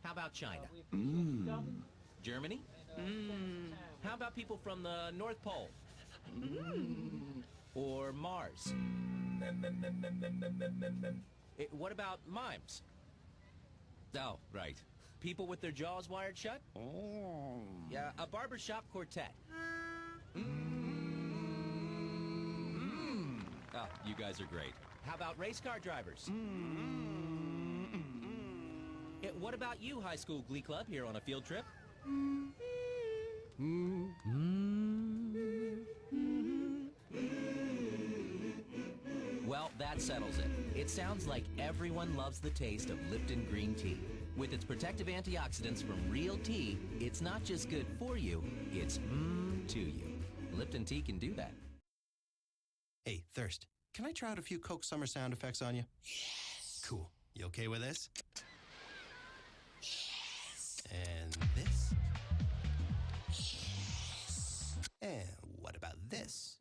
How about China? Germany? How about people from the North Pole? Or Mars? What about mimes? Oh, right. People with their jaws wired shut? Oh. Yeah, a barbershop quartet. Oh, you guys are great. How about race car drivers? What What about you, high school glee club, here on a field trip? Well, that settles it. It sounds like everyone loves the taste of Lipton green tea. With its protective antioxidants from real tea, it's not just good for you, it's to you. Lipton tea can do that. Hey, Thirst, can I try out a few Coke Summer sound effects on you? Yes. Cool. You okay with this? Yes. And this? Yes. And what about this?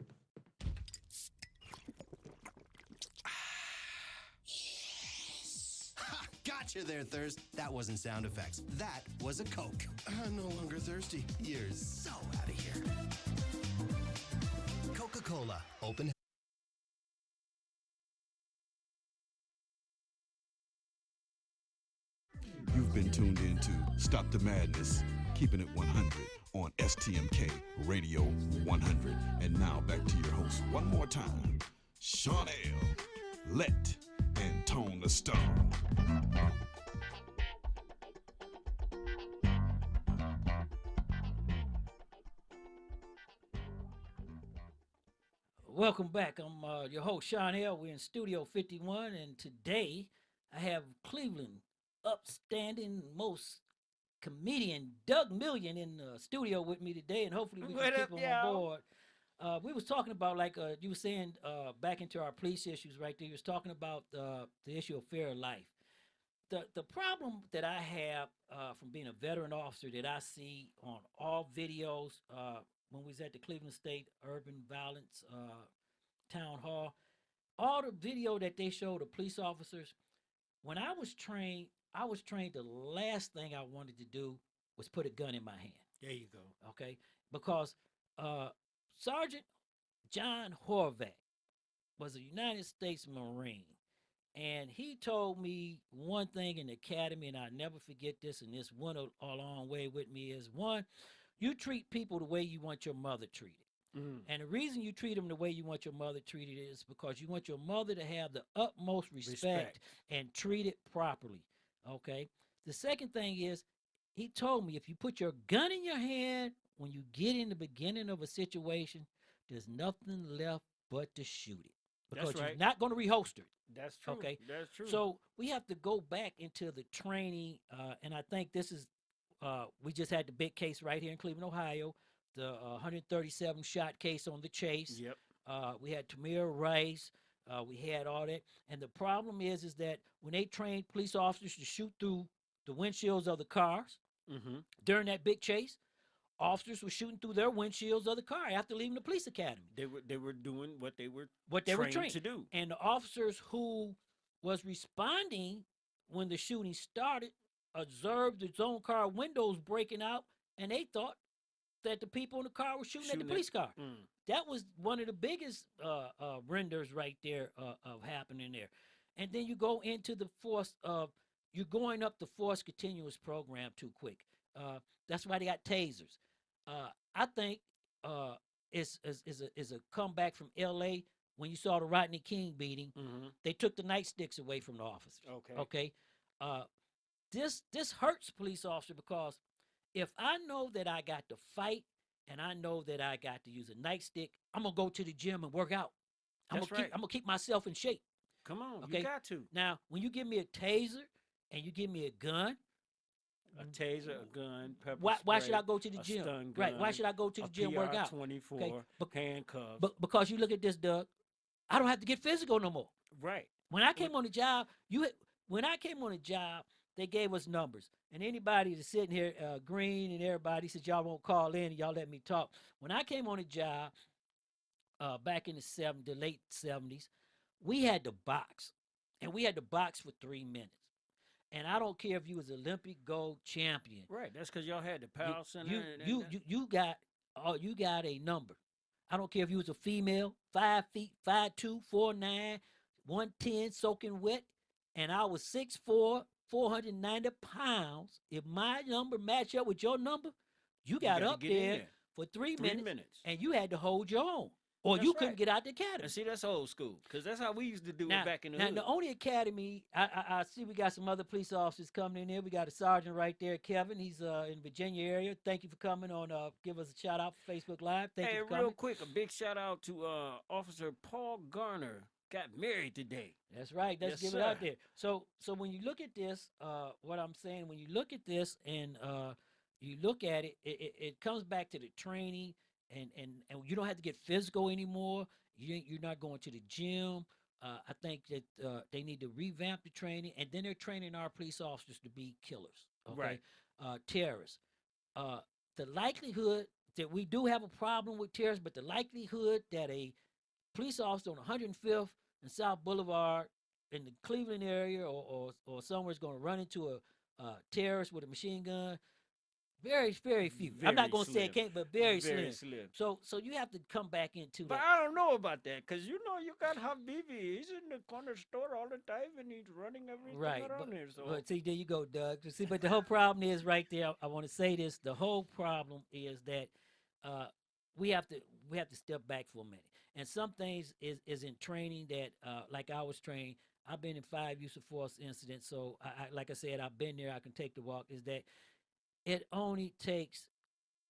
Yes. Ha! Gotcha there, Thirst. That wasn't sound effects. That was a Coke. I'm no longer thirsty. You're so out of here. Coca-Cola. Open. You've been tuned in to Stop the Madness, keeping it 100 on STMK Radio 100. And now back to your host one more time, Sean L., Let, and Tone the Star. Welcome back. I'm your host, Sean L. We're in Studio 51, and today I have Cleveland upstanding most comedian Doug Million in the studio with me today, and hopefully we can keep him on board. We was talking about, like you were saying, back into our police issues right there. You was talking about the issue of fear of life. The problem that I have from being a veteran officer that I see on all videos when we was at the Cleveland State Urban Violence Town Hall, all the video that they showed of police officers, when I was trained the last thing I wanted to do was put a gun in my hand. There you go. Okay? Because Sergeant John Horvath was a United States Marine. And he told me one thing in the academy, and I'll never forget this, and this went a long way with me, is one, you treat people the way you want your mother treated. And the reason you treat them the way you want your mother treated is because you want your mother to have the utmost respect. And treat it properly. Okay? The second thing is, he told me if you put your gun in your hand when you get in the beginning of a situation, there's nothing left but to shoot it. Because That's right. you're not going to reholster it. That's true. Okay? That's true. So we have to go back into the training, and I think this is, we just had the big case right here in Cleveland, Ohio, the 137 shot case on the chase. Yep. We had Tamir Rice. We had all that. And the problem is that when they trained police officers to shoot through the windshields of the cars during that big chase, officers were shooting through their windshields of the car after leaving the police academy. They were doing what they were trained to do. And the officers who was responding when the shooting started observed his own car windows breaking out, and they thought that the people in the car were shooting at the police car. That was one of the biggest renders right there of happening there. And then you go into the force of, you're going up the force continuous program too quick. That's why they got tasers. I think is a comeback from L.A. when you saw the Rodney King beating. They took the nightsticks away from the officers. Okay. This hurts police officer, because if I know that I got to fight and I know that I got to use a nightstick, I'm gonna go to the gym and work out. I'm gonna keep myself in shape. Come on, Okay? you got to. Now, when you give me a taser and you give me a gun, a taser, a gun, pepper why spray, should I go to the a gym? stun Right? gun, Why should I go to the gym work out? PR-24, handcuffs. But because you look at this, Doug, I don't have to get physical no more. Right. When I came on the job, they gave us numbers. And anybody that's sitting here, Green and everybody said, y'all won't call in and y'all let me talk. When I came on the job back in the late 70s, we had to box. And we had to box for 3 minutes. And I don't care if you was Olympic gold champion. Right. That's because y'all had the Powell Center. You got a number. I don't care if you was a female, 5 feet, 5'2", 4'9", 110, soaking wet, and I was 6'4", 490 pounds. If my number matched up with your number, you got up there for 3 minutes, and you had to hold your own, or That's you right. couldn't get out the academy. And see, that's old school, because that's how we used to do Now, it back in the now hood. the only academy I see we got some other police officers coming in there. We got a sergeant right there, Kevin. He's in Virginia area. Thank you for coming on. Give us a shout out for Facebook Live. Thank Hey, you for real coming. quick, a big shout out to Officer Paul Garner. Got married today. That's right. Let's Yes, give sir. it out there. So when you look at this, what I'm saying, when you look at this and you look at it, it comes back to the training, and you don't have to get physical anymore. You're not going to the gym. I think that they need to revamp the training, and then they're training our police officers to be killers, okay, Right. Terrorists. The likelihood that we do have a problem with terrorists, but the likelihood that a police officer on 105th and South Boulevard in the Cleveland area or somewhere is going to run into a terrorist with a machine gun. Very, very few. I'm not Very going to say it slim. can't, but very, Very slim. slim. So you have to come back into But that. I don't know about that, because you got Habibi. He's in the corner store all the time, and he's running everything Right, around here. So but see, there you go, Doug. See, but the whole problem is right there. I want to say this. The whole problem is that uh, we have to step back for a minute. And some things is in training that, like I was trained. I've been in 5 use of force incidents, so like I said, I've been there. I can take the walk. Is that it only takes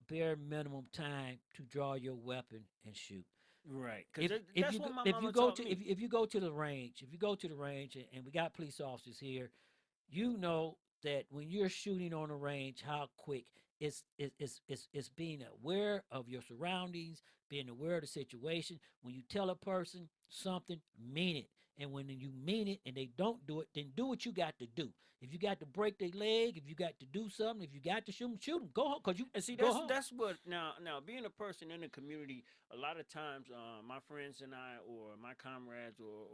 bare minimum time to draw your weapon and shoot. right, If because if that's you what my if mama you go taught to me. if you go to the range, and we got police officers here, you know that when you're shooting on a range, how quick it's being aware of your surroundings, being aware of the situation. When you tell a person something, mean it. And when you mean it and they don't do it, then do what you got to do. If you got to break their leg, if you got to do something, if you got to shoot them, go home. Cause you And see, go home. that's what now being a person in the community. A lot of times, my friends and I, or my comrades, or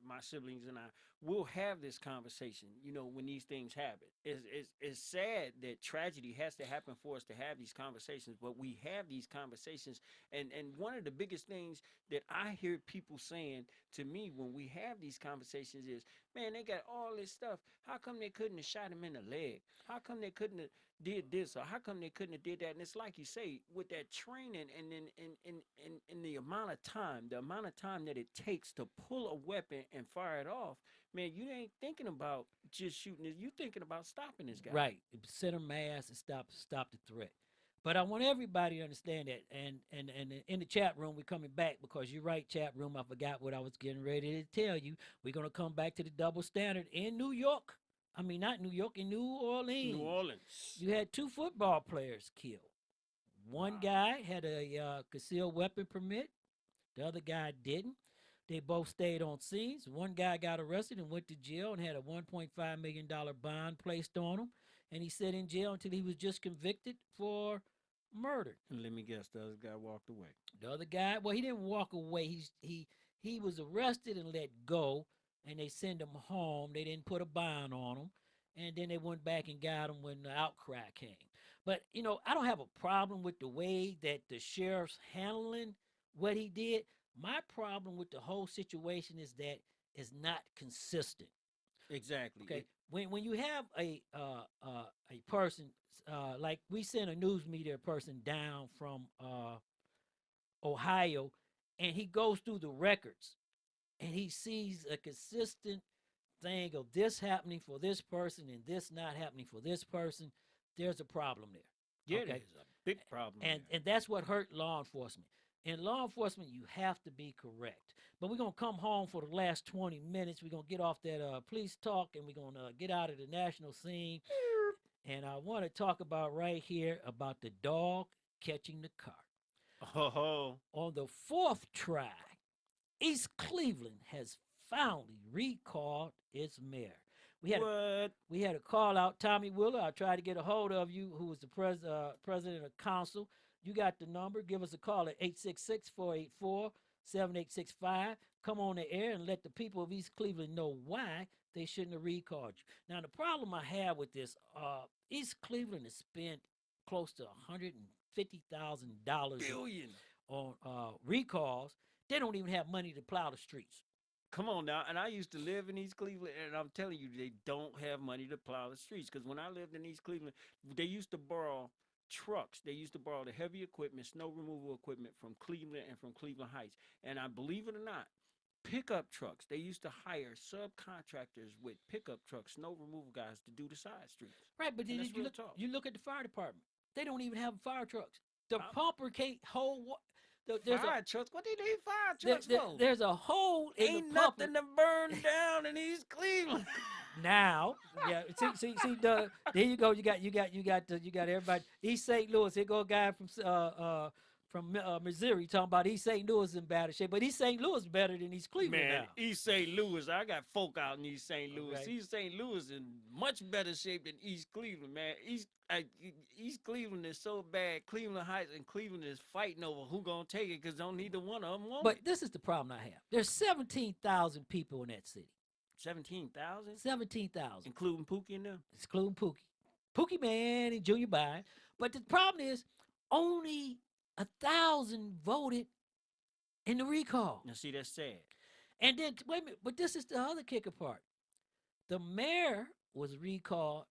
my siblings and I, will have this conversation. You know, when these things happen, it's sad that tragedy has to happen for us to have these conversations. But we have these conversations, and one of the biggest things that I hear people saying to me when we have these conversations is, man, they got all this stuff. How come they couldn't have shot him in the leg? How come they couldn't have did this, or how come they couldn't have did that? And it's like you say, with that training and then in the amount of time that it takes to pull a weapon and fire it off, man, you ain't thinking about just shooting it. You thinking about stopping this guy. Right. Center mass and stop the threat. But I want everybody to understand that. And in the chat room, we're coming back because you're right, chat room. I forgot what I was getting ready to tell you. We're going to come back to the double standard in New York. I mean, not New York, in New Orleans. New Orleans. You had 2 football players killed. One guy had a concealed weapon permit. The other guy didn't. They both stayed on scenes. One guy got arrested and went to jail and had a $1.5 million bond placed on him. And he sat in jail until he was just convicted for murder. And let me guess, the other guy walked away. The other guy, well, he didn't walk away. He was arrested and let go, and they sent him home. They didn't put a bond on him. And then they went back and got him when the outcry came. But, you know, I don't have a problem with the way that the sheriff's handling what he did. My problem with the whole situation is that it's not consistent. Exactly. Okay. When you have a person like we sent a news media person down from Ohio, and he goes through the records, and he sees a consistent thing of this happening for this person and this not happening for this person. There's a problem there. Yeah, Okay? there's a big problem. And that's what hurt law enforcement. In law enforcement, you have to be correct. But we're going to come home for the last 20 minutes. We're going to get off that police talk, and we're going to get out of the national scene. And I want to talk about right here about the dog catching the car. Oh. On the 4th try, East Cleveland has finally recalled its mayor. We had a call out, Tommy Wheeler. I tried to get a hold of you, who was the president of council. You got the number. Give us a call at 866-484-7865. Come on the air and let the people of East Cleveland know why they shouldn't have recalled you. Now, the problem I have with this, East Cleveland has spent close to $150,000 billion on recalls. They don't even have money to plow the streets. Come on now. And I used to live in East Cleveland, and I'm telling you, they don't have money to plow the streets. Because when I lived in East Cleveland, they used to borrow trucks. They used to borrow the heavy equipment, snow removal equipment from Cleveland and from Cleveland Heights. And I believe it or not, pickup trucks. They used to hire subcontractors with pickup trucks, snow removal guys to do the side streets. Right, but And then that's real talk. you look at the fire department. They don't even have fire trucks. The pumper can't hold Fire trucks? What do you need fire trucks for? there's a hole in Ain't the pumper. nothing to burn down in East Cleveland. Now, yeah, see, there you go. You got everybody. East St. Louis. Here go a guy from Missouri talking about East St. Louis in bad shape, but East St. Louis is better than East Cleveland Man, now. East St. Louis, I got folk out in East St. Louis. Okay. East St. Louis in much better shape than East Cleveland, man. East Cleveland is so bad. Cleveland Heights and Cleveland is fighting over who gonna take it because don't neither one of them want But it. this is the problem I have. There's 17,000 people in that city. 17,000? 17,000. Including Pookie and them? Excluding Pookie. Pookie Man and Junior Bide. But the problem is only 1,000 voted in the recall. Now, see, that's sad. And then, wait a minute, but this is the other kicker part. The mayor was recalled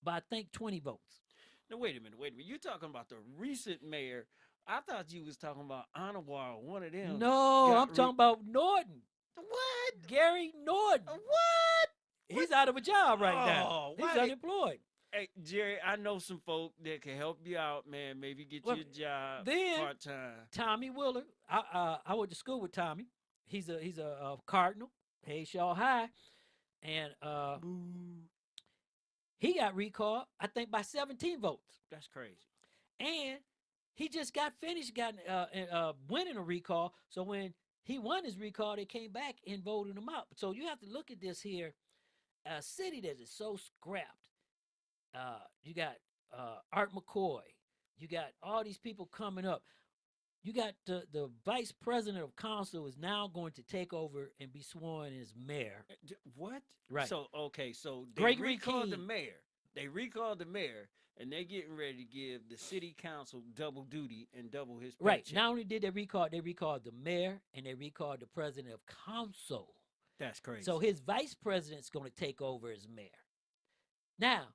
by, I think, 20 votes. Now, wait a minute. You're talking about the recent mayor. I thought you was talking about Anwar, one of them. No, I'm talking about Norton. What? Gary Norton. What? He's out of a job right now. He's why unemployed. Hey, Jerry, I know some folk that can help you out, man. Maybe get you a job Then part-time. Tommy Willard. I went to school with Tommy. He's a Cardinal, Hayshaw High, and he got recalled, I think, by 17 votes. That's crazy. And he just got finished winning a recall. So when he won his recall, they came back and voted him out. So you have to look at this here. A city that is so scrapped. You got Art McCoy. You got all these people coming up. You got the vice president of council is now going to take over and be sworn as mayor. What? Right. So they Gregory recalled the King. mayor. They recalled the mayor, and they're getting ready to give the city council double duty and double his paycheck. Right. Not only did they recalled the mayor and they recalled the president of council. That's crazy. So his vice president's going to take over as mayor. Now,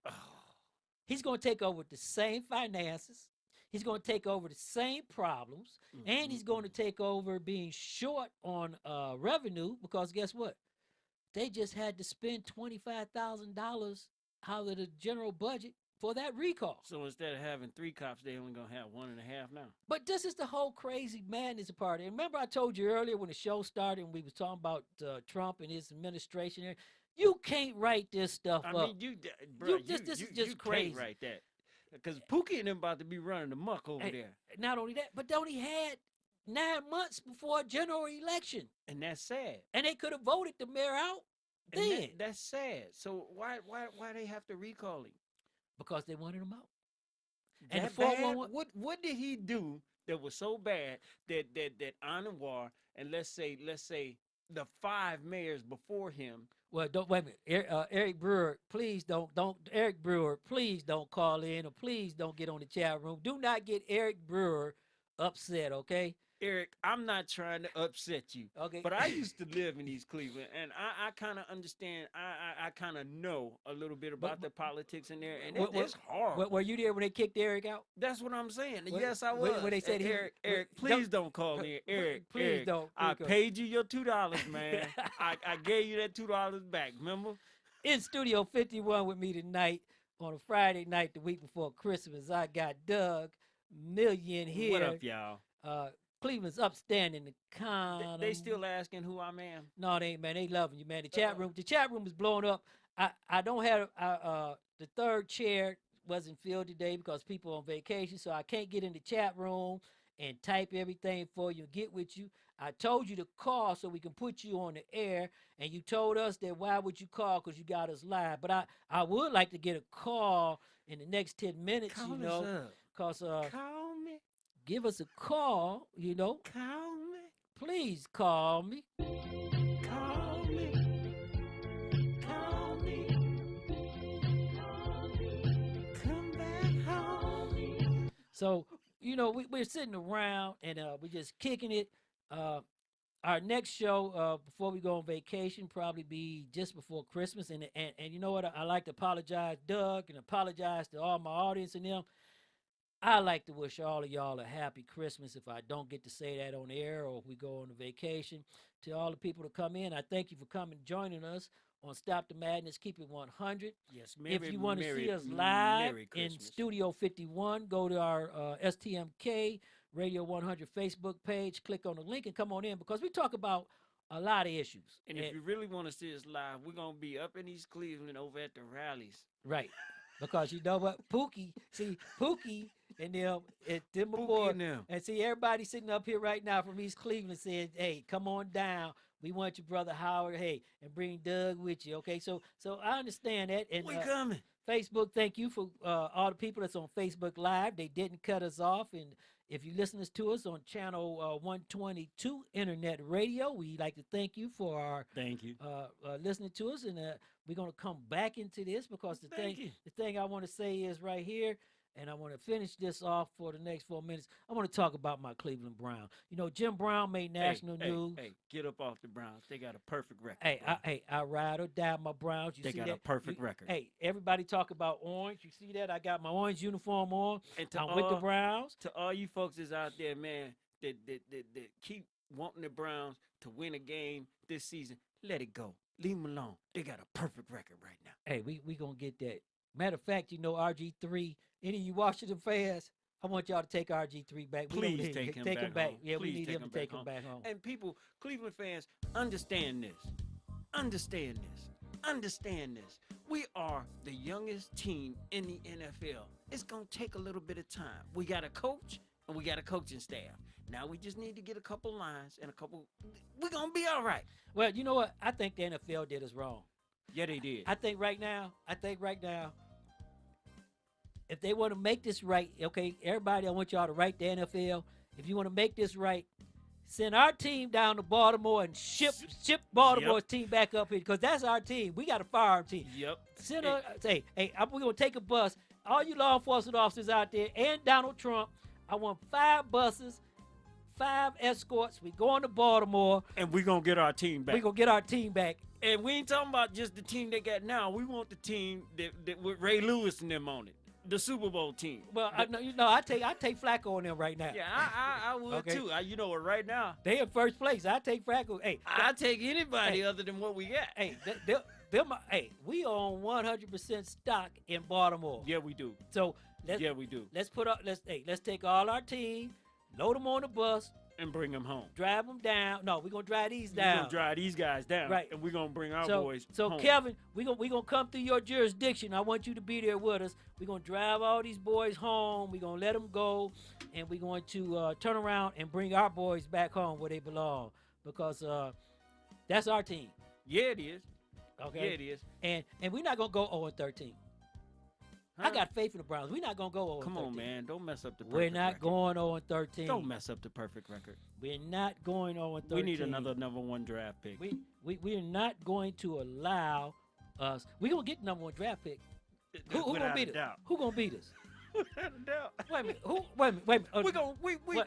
he's going to take over with the same finances. He's going to take over the same problems. And he's going to take over being short on revenue because guess what? They just had to spend $25,000 out of the general budget for that recall. So instead of having 3 cops, they only going to have 1.5 now. But this is the whole crazy madness part. And remember I told you earlier when the show started and we was talking about Trump and his administration. You can't write this stuff up. I mean, this is just crazy. Can't write that. Because Pookie and them about to be running the muck over there. Not only that, but they only had 9 months before a general election. And that's sad. And they could have voted the mayor out then. That's sad. So why they have to recall him? Because they wanted him out. And the 411, what did he do that was so bad that Anwar and let's say the 5 mayors before him? Well, don't wait a minute. Eric Brewer, please don't Eric Brewer, please don't call in or please don't get on the chat room. Do not get Eric Brewer upset, okay? Eric, I'm not trying to upset you. Okay. But I used to live in East Cleveland, and I kind of understand. I kind of know a little bit about the politics in there, and it's hard. Were you there when they kicked Eric out? That's what I'm saying. Yes, I was. When they said Eric, please don't call me. Eric, please don't. I paid you your $2, man. I gave you that $2 back. Remember? In Studio 51 with me tonight on a Friday night, the week before Christmas, I got Doug Million here. What up, y'all? Cleveland's upstanding economy. They still asking who I am? No, they ain't, man. They loving you, man. The chat room is blowing up. I don't have the third chair wasn't filled today because people on vacation, so I can't get in the chat room and type everything for you and get with you. I told you to call so we can put you on the air, and you told us that why would you call because you got us live. But I would like to get a call in the next 10 minutes, Call you know, because call me. Give us a call, you know. Call me. Please call me. Call me. Call me. Come back home. So, you know, we're sitting around and we're just kicking it. Our next show before we go on vacation probably be just before Christmas. And you know what? I like to apologize, Doug, and apologize to all my audience and them. I like to wish all of y'all a happy Christmas if I don't get to say that on air or if we go on a vacation. To all the people to come in, I thank you for coming joining us on Stop the Madness, Keep It 100. Yes, If you want to see us live Merry in Christmas. Studio 51, go to our STMK Radio 100 Facebook page, click on the link, and come on in because we talk about a lot of issues. And if you really want to see us live, we're going to be up in East Cleveland over at the rallies. Right. Because you know what? Pookie and them, Pookie and them. and see everybody sitting up here right now from East Cleveland saying, hey, come on down. We want your brother Howard, hey, and bring Doug with you. Okay, so I understand that. And we coming. Facebook, thank you for all the people that's on Facebook Live. They didn't cut us off. And if you listen to us on channel 122 Internet Radio, we like to thank you for our listening to us. And we're going to come back into this because the thing I want to say is right here, and I want to finish this off for the next 4 minutes. I want to talk about my Cleveland Browns. You know, Jim Brown made national news. Hey, get up off the Browns. They got a perfect record. I ride or die my Browns. They got a perfect record. Hey, everybody talk about orange. You see that? I got my orange uniform on. And I'm with the Browns. To all you folks that's out there, man, that keep wanting the Browns to win a game this season, let it go. Leave them alone. They got a perfect record right now. Hey, we going to get that. Matter of fact, you know, RG3, any of you Washington fans, I want y'all to take RG3 back. Please take him back home. Yeah, Please we need him to take him back home. And people, Cleveland fans, understand this. Understand this. Understand this. We are the youngest team in the NFL. It's going to take a little bit of time. We got a coach and we got a coaching staff. Now we just need to get a couple lines and we're going to be all right. Well, you know what? I think the NFL did us wrong. Yeah, they did. I think right now, if they want to make this right, okay, everybody, I want y'all to write the NFL. If you want to make this right, send our team down to Baltimore and ship Baltimore's team back up here because that's our team. We got a firearm team. Yep. Send we're going to take a bus. All you law enforcement officers out there and Donald Trump, I want 5 buses, 5 escorts. We going to Baltimore. And we're going to get our team back. We're going to get our team back. And we ain't talking about just the team they got now. We want the team that with Ray Lewis and them on it. The Super Bowl team. Well, I take Flacco on them right now. Yeah, I would too. You know what? Right now they in first place. I take Flacco. Hey, I take anybody other than what we got. Hey, we own 100% stock in Baltimore. Yeah, we do. So we do. Let's take all our team, load them on the bus, and bring them home. Drive them down. No, we're going to drive these down. We're going to drive these guys down. Right. And we're going to bring our boys So, home. Kevin, we're going to come through your jurisdiction. I want you to be there with us. We're going to drive all these boys home. We're going to let them go. And we're going to turn around and bring our boys back home where they belong. Because that's our team. Yeah, it is. Okay? Yeah, it is. And we're not going to go 0-13. Huh? I got faith in the Browns. We're not going to go 0-13. Come on, man. Don't mess up the perfect record. We're not going 0-13. Don't mess up the perfect record. We're not going 0-13. We need another number 1 draft pick. We are not going to allow us. We're going to get the number 1 draft pick. Who going to beat us? Who going to beat us? Without a doubt. Wait a minute.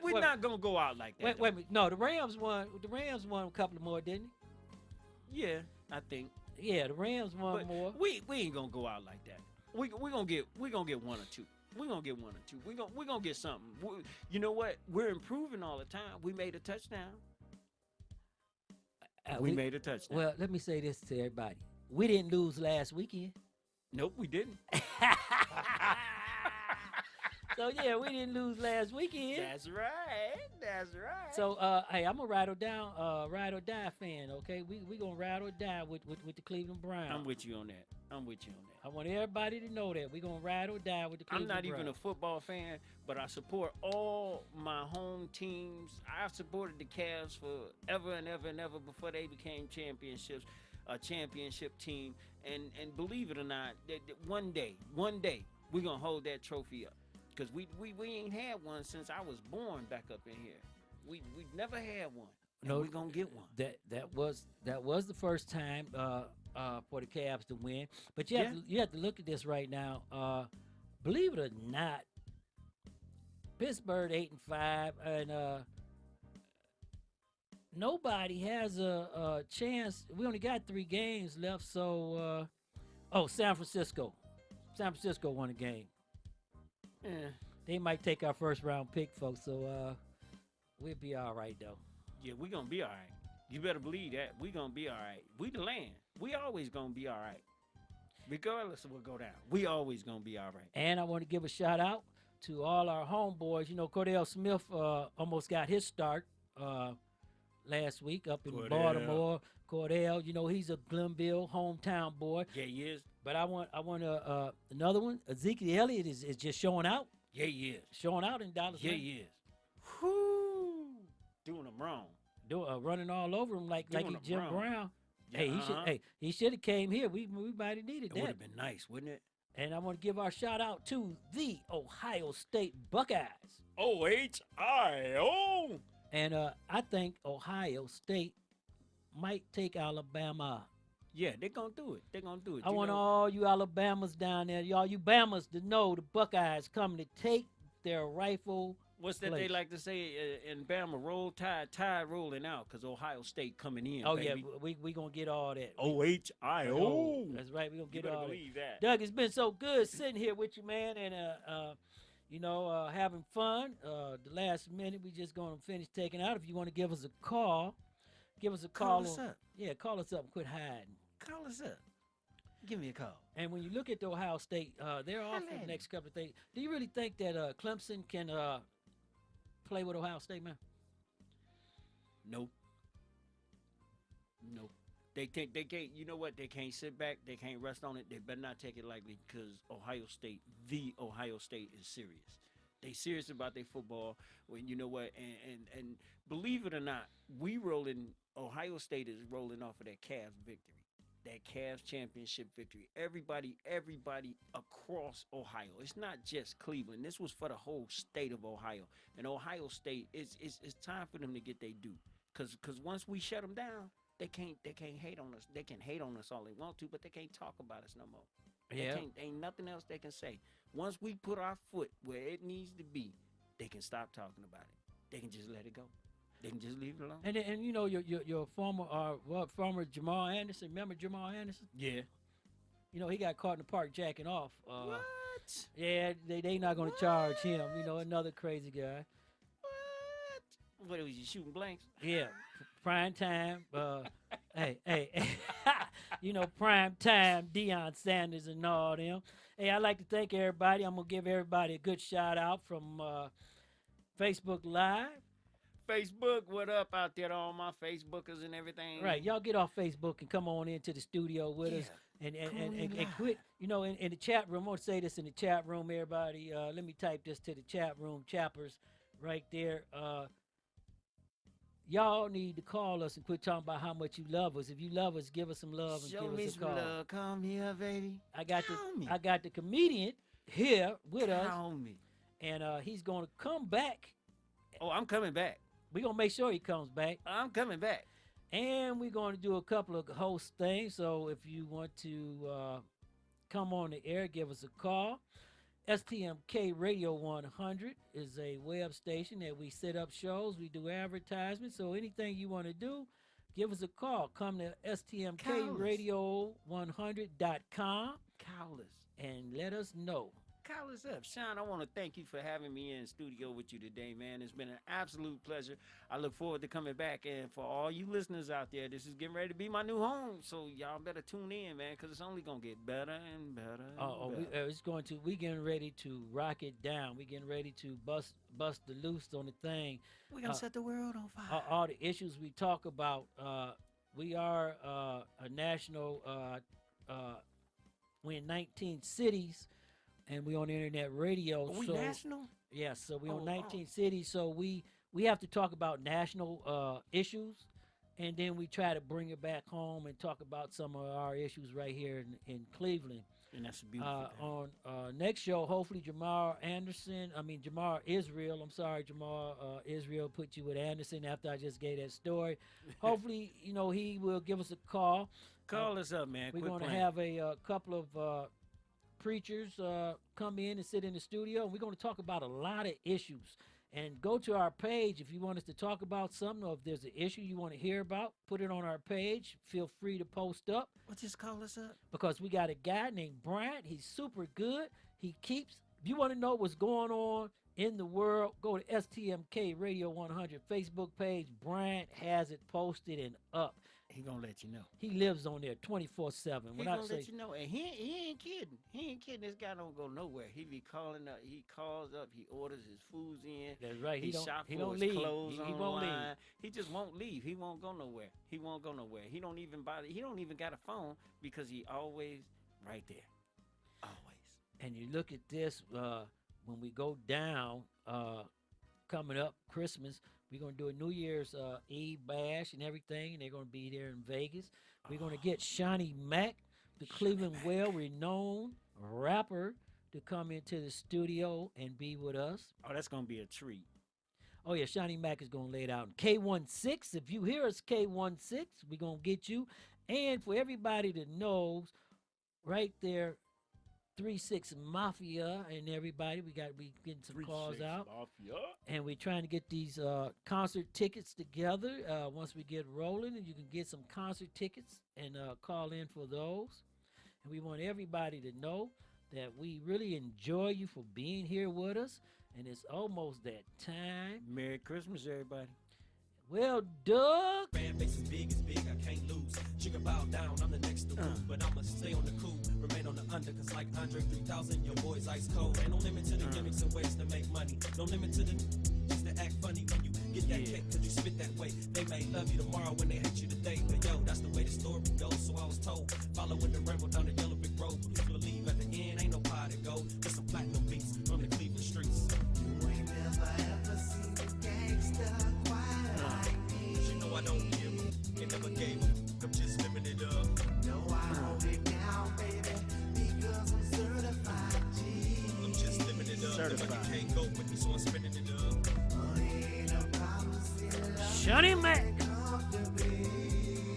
We're not going to go out like that. Wait a minute. No, the Rams won. The Rams won a couple more, didn't they? Yeah, I think. Yeah, the Rams won more. We ain't going to go out like that. We're gonna get 1 or 2. We're gonna get 1 or 2. We're gonna get something. You know what? We're improving all the time. We made a touchdown. We made a touchdown. Well, let me say this to everybody. We didn't lose last weekend. Nope, we didn't. So yeah, we didn't lose last weekend. That's right. That's right. So hey, I'm a ride or die fan. Okay, we gonna ride or die with the Cleveland Browns. I'm with you on that. I want everybody to know that we're gonna ride or die with the Cleveland Browns. I'm not even a football fan, but I support all my home teams. I've supported the Cavs for ever and ever and ever before they became championships, a championship team. And believe it or not, that one day we're gonna hold that trophy up. Because we ain't had one since I was born back up in here. We've never had one. No, we're gonna get one. That was the first time for the Cavs to win. But you have to look at this right now. Believe it or not, Pittsburgh 8-5, and nobody has a chance. We only got 3 games left. So, San Francisco won a game. Yeah. they might take our first round pick, folks. So we'll be all right though. Yeah, we gonna be all right. You better believe that. We gonna be all right. We the land. We always gonna be all right. Regardless of what go down, we always gonna be all right. And I want to give a shout out to all our homeboys. You know, Cordell Smith almost got his start last week up in Baltimore. Cordell, you know, he's a Glenville hometown boy. Yeah, he is. But I want another one. Ezekiel Elliott is just showing out. Yeah, he is. Showing out in Dallas. Yeah, he is. Whoo! Doing them wrong. Running all over him like he's Jim wrong. Brown. Yeah, Hey, he should have came here. We might have needed that. It would have been nice, wouldn't it? And I want to give our shout out to the Ohio State Buckeyes. OHIO. And I think Ohio State might take Alabama. Yeah, they're going to do it. They're going to do it. I want all you Alabamas down there, y'all, you Bamas, to know the Buckeyes coming to take their rightful What's that place. they like to say in Bama? Roll tide rolling out because Ohio State coming in. Oh, baby. yeah, we going to get all that. OHIO. That's right, we going to get all believe that. Doug, it's been so good sitting here with you, man, and, having fun. The last minute, we just going to finish taking out. If you want to give us a call, give us a call. Call us up. Yeah, call us up and quit hiding. Call us up. Give me a call. And when you look at the Ohio State, they're off for the next couple of things. Do you really think that Clemson can play with Ohio State, man? Nope. They can't. You know what? They can't sit back. They can't rest on it. They better not take it lightly because the Ohio State is serious. They serious about their football. When you know what? And believe it or not, Ohio State is rolling off of that Cavs victory. That Cavs championship victory. Everybody across Ohio. It's not just Cleveland. This was for the whole state of Ohio. And Ohio State, it's time for them to get their due. Cause once we shut them down, they can't hate on us. They can hate on us all they want to, but they can't talk about us no more. Yeah. Ain't nothing else they can say. Once we put our foot where it needs to be, they can stop talking about it. They can just let it go. They can just leave it alone. And you know your former Jamal Anderson. Remember Jamal Anderson? Yeah. You know he got caught in the park jacking off. What? Yeah, they not going to charge him. You know, another crazy guy. What was you shooting blanks? Yeah, prime time. Hey, you know, prime time. Deion Sanders and all them. Hey, I'd like to thank everybody. I'm gonna give everybody a good shout out from Facebook Live. Facebook, what up out there to all my Facebookers and everything? Right, y'all get off Facebook and come on into the studio with us and quit. You know, in the chat room, I'm gonna say this in the chat room, everybody. Let me type this to the chat room, chappers, right there. Y'all need to call us and quit talking about how much you love us. If you love us, give us some love and Show give me us a some call. love. Come here, baby. I got the comedian here with us. Call me. And he's gonna come back. Oh, I'm coming back. We're gonna make sure he comes back. I'm coming back. And we're going to do a couple of host things. So if you want to come on the air, give us a call. STMK Radio 100 is a web station that we set up shows. We do advertisements. So anything you want to do, give us a call. Come to STMKRadio100.com. Call us. And let us know. Call us up. Sean, I want to thank you for having me in studio with you today, man. It's been an absolute pleasure. I look forward to coming back. And for all you listeners out there, this is getting ready to be my new home. So y'all better tune in, man, because it's only going to get better and better and better. We getting ready to rock it down. We getting ready to bust the loose on the thing. We're going to set the world on fire. All the issues we talk about, we are a national, we're in 19 cities. And we on internet radio. Are we national? Yes, so we on 19 cities. So we have to talk about national issues, and then we try to bring it back home and talk about some of our issues right here in Cleveland. And that's a beautiful on next show, hopefully Jamar Israel. I'm sorry, Jamar Israel put you with Anderson after I just gave that story. Hopefully, he will give us a call. Call us up, man. We're going to have a couple of preachers come in and sit in the studio, and we're going to talk about a lot of issues. And go to our page if you want us to talk about something, or if there's an issue you want to hear about, put it on our page. Feel free to post up. Well, just call us up. Because we got a guy named Bryant. He's super good. He keeps you want to know what's going on in the world, go to STMK Radio 100 Facebook page. Bryant has it posted and up. He gonna let you know. He lives on there 24/7. He gonna let you know, and he ain't kidding. He ain't kidding. This guy don't go nowhere. He be calling up. He calls up. He orders his foods in. That's right. He shop he for don't his leave. clothes He online. won't leave. He just won't leave. He won't go nowhere. He won't go nowhere. He don't even bother. He don't even got a phone because he always right there. Always. And you look at this when we go down coming up Christmas. We're going to do a New Year's Eve bash and everything, and they're going to be there in Vegas. We're going to get Shawnee Mack, the Cleveland well-renowned rapper, to come into the studio and be with us. Oh, that's going to be a treat. Oh, yeah, Shawnee Mack is going to lay it out. K16, if you hear us, K16, we're going to get you. And for everybody that knows, right there, 3-6 Mafia and everybody, we getting some calls out. Mafia. And we're trying to get these concert tickets together once we get rolling, and you can get some concert tickets and call in for those. And we want everybody to know that we really enjoy you for being here with us, and it's almost that time. Merry Christmas, everybody. Well, Doug. Fan base is big, I can't lose. She can bow down, I'm the next to move, but I'ma stay on the cool, remain on the under, cause like Andre 3000, your boy's ice cold. Ain't no limit to the gimmicks and ways to make money. No limit to the just to act funny when you get that cake, cause you spit that way. They may love you tomorrow when they hate you today, but yo, that's the way the story goes, so I was told. Following the rainbow down the yellow brick road, but please believe at the end, ain't no pie to go. With some platinum beats from the Cleveland streets. You ain't never ever seen a gangster quiet like me. She know I don't give them, and never gave them. I'm just living it up. No, I hold it down, baby, because I'm certified G. I'm just living it up. Certified. The money can't go with me, so I'm spending it up. Shawnee Mack.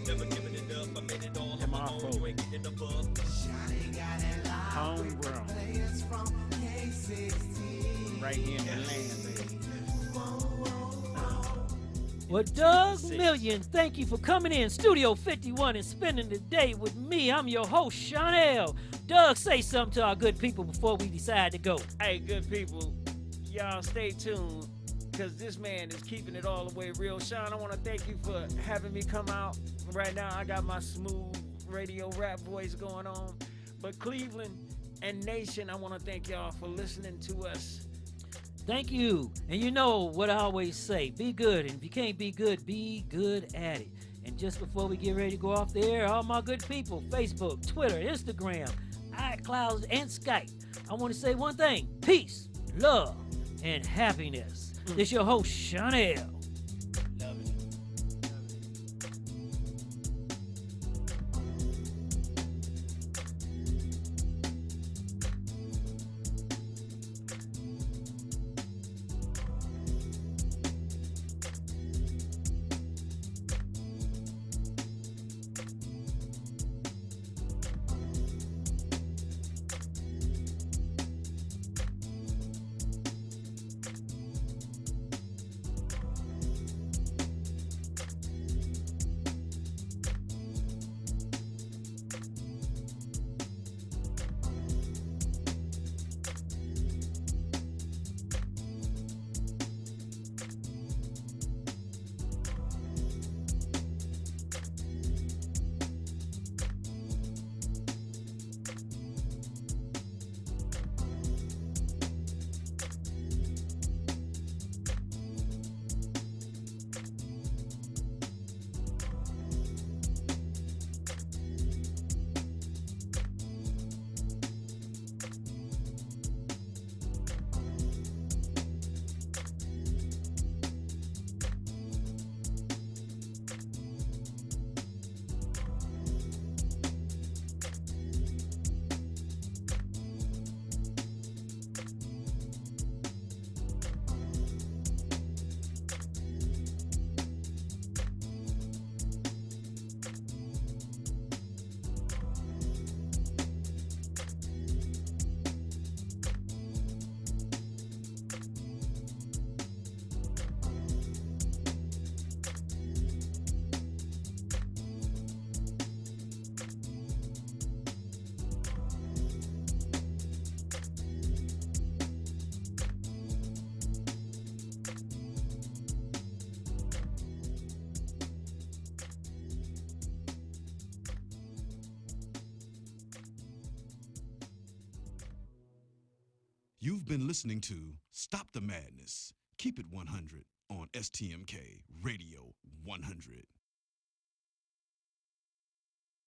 Never giving it up. I made it all on my own. You ain't getting above. Homegrown. Right here in the land, baby. Well, Doug Million, thank you for coming in Studio 51 and spending the day with me. I'm your host, Chanel. Doug, say something to our good people before we decide to go. Hey, good people, y'all stay tuned, because this man is keeping it all the way real. Sean, I want to thank you for having me come out. Right now, I got my smooth radio rap voice going on. But Cleveland and Nation, I want to thank y'all for listening to us. Thank you. And you know what I always say, be good. And if you can't be good at it. And just before we get ready to go off the air, all my good people, Facebook, Twitter, Instagram, iCloud, and Skype, I want to say one thing: peace, love, and happiness. This is your host, Chanel. You've been listening to Stop the Madness, Keep It 100 on STMK Radio 100.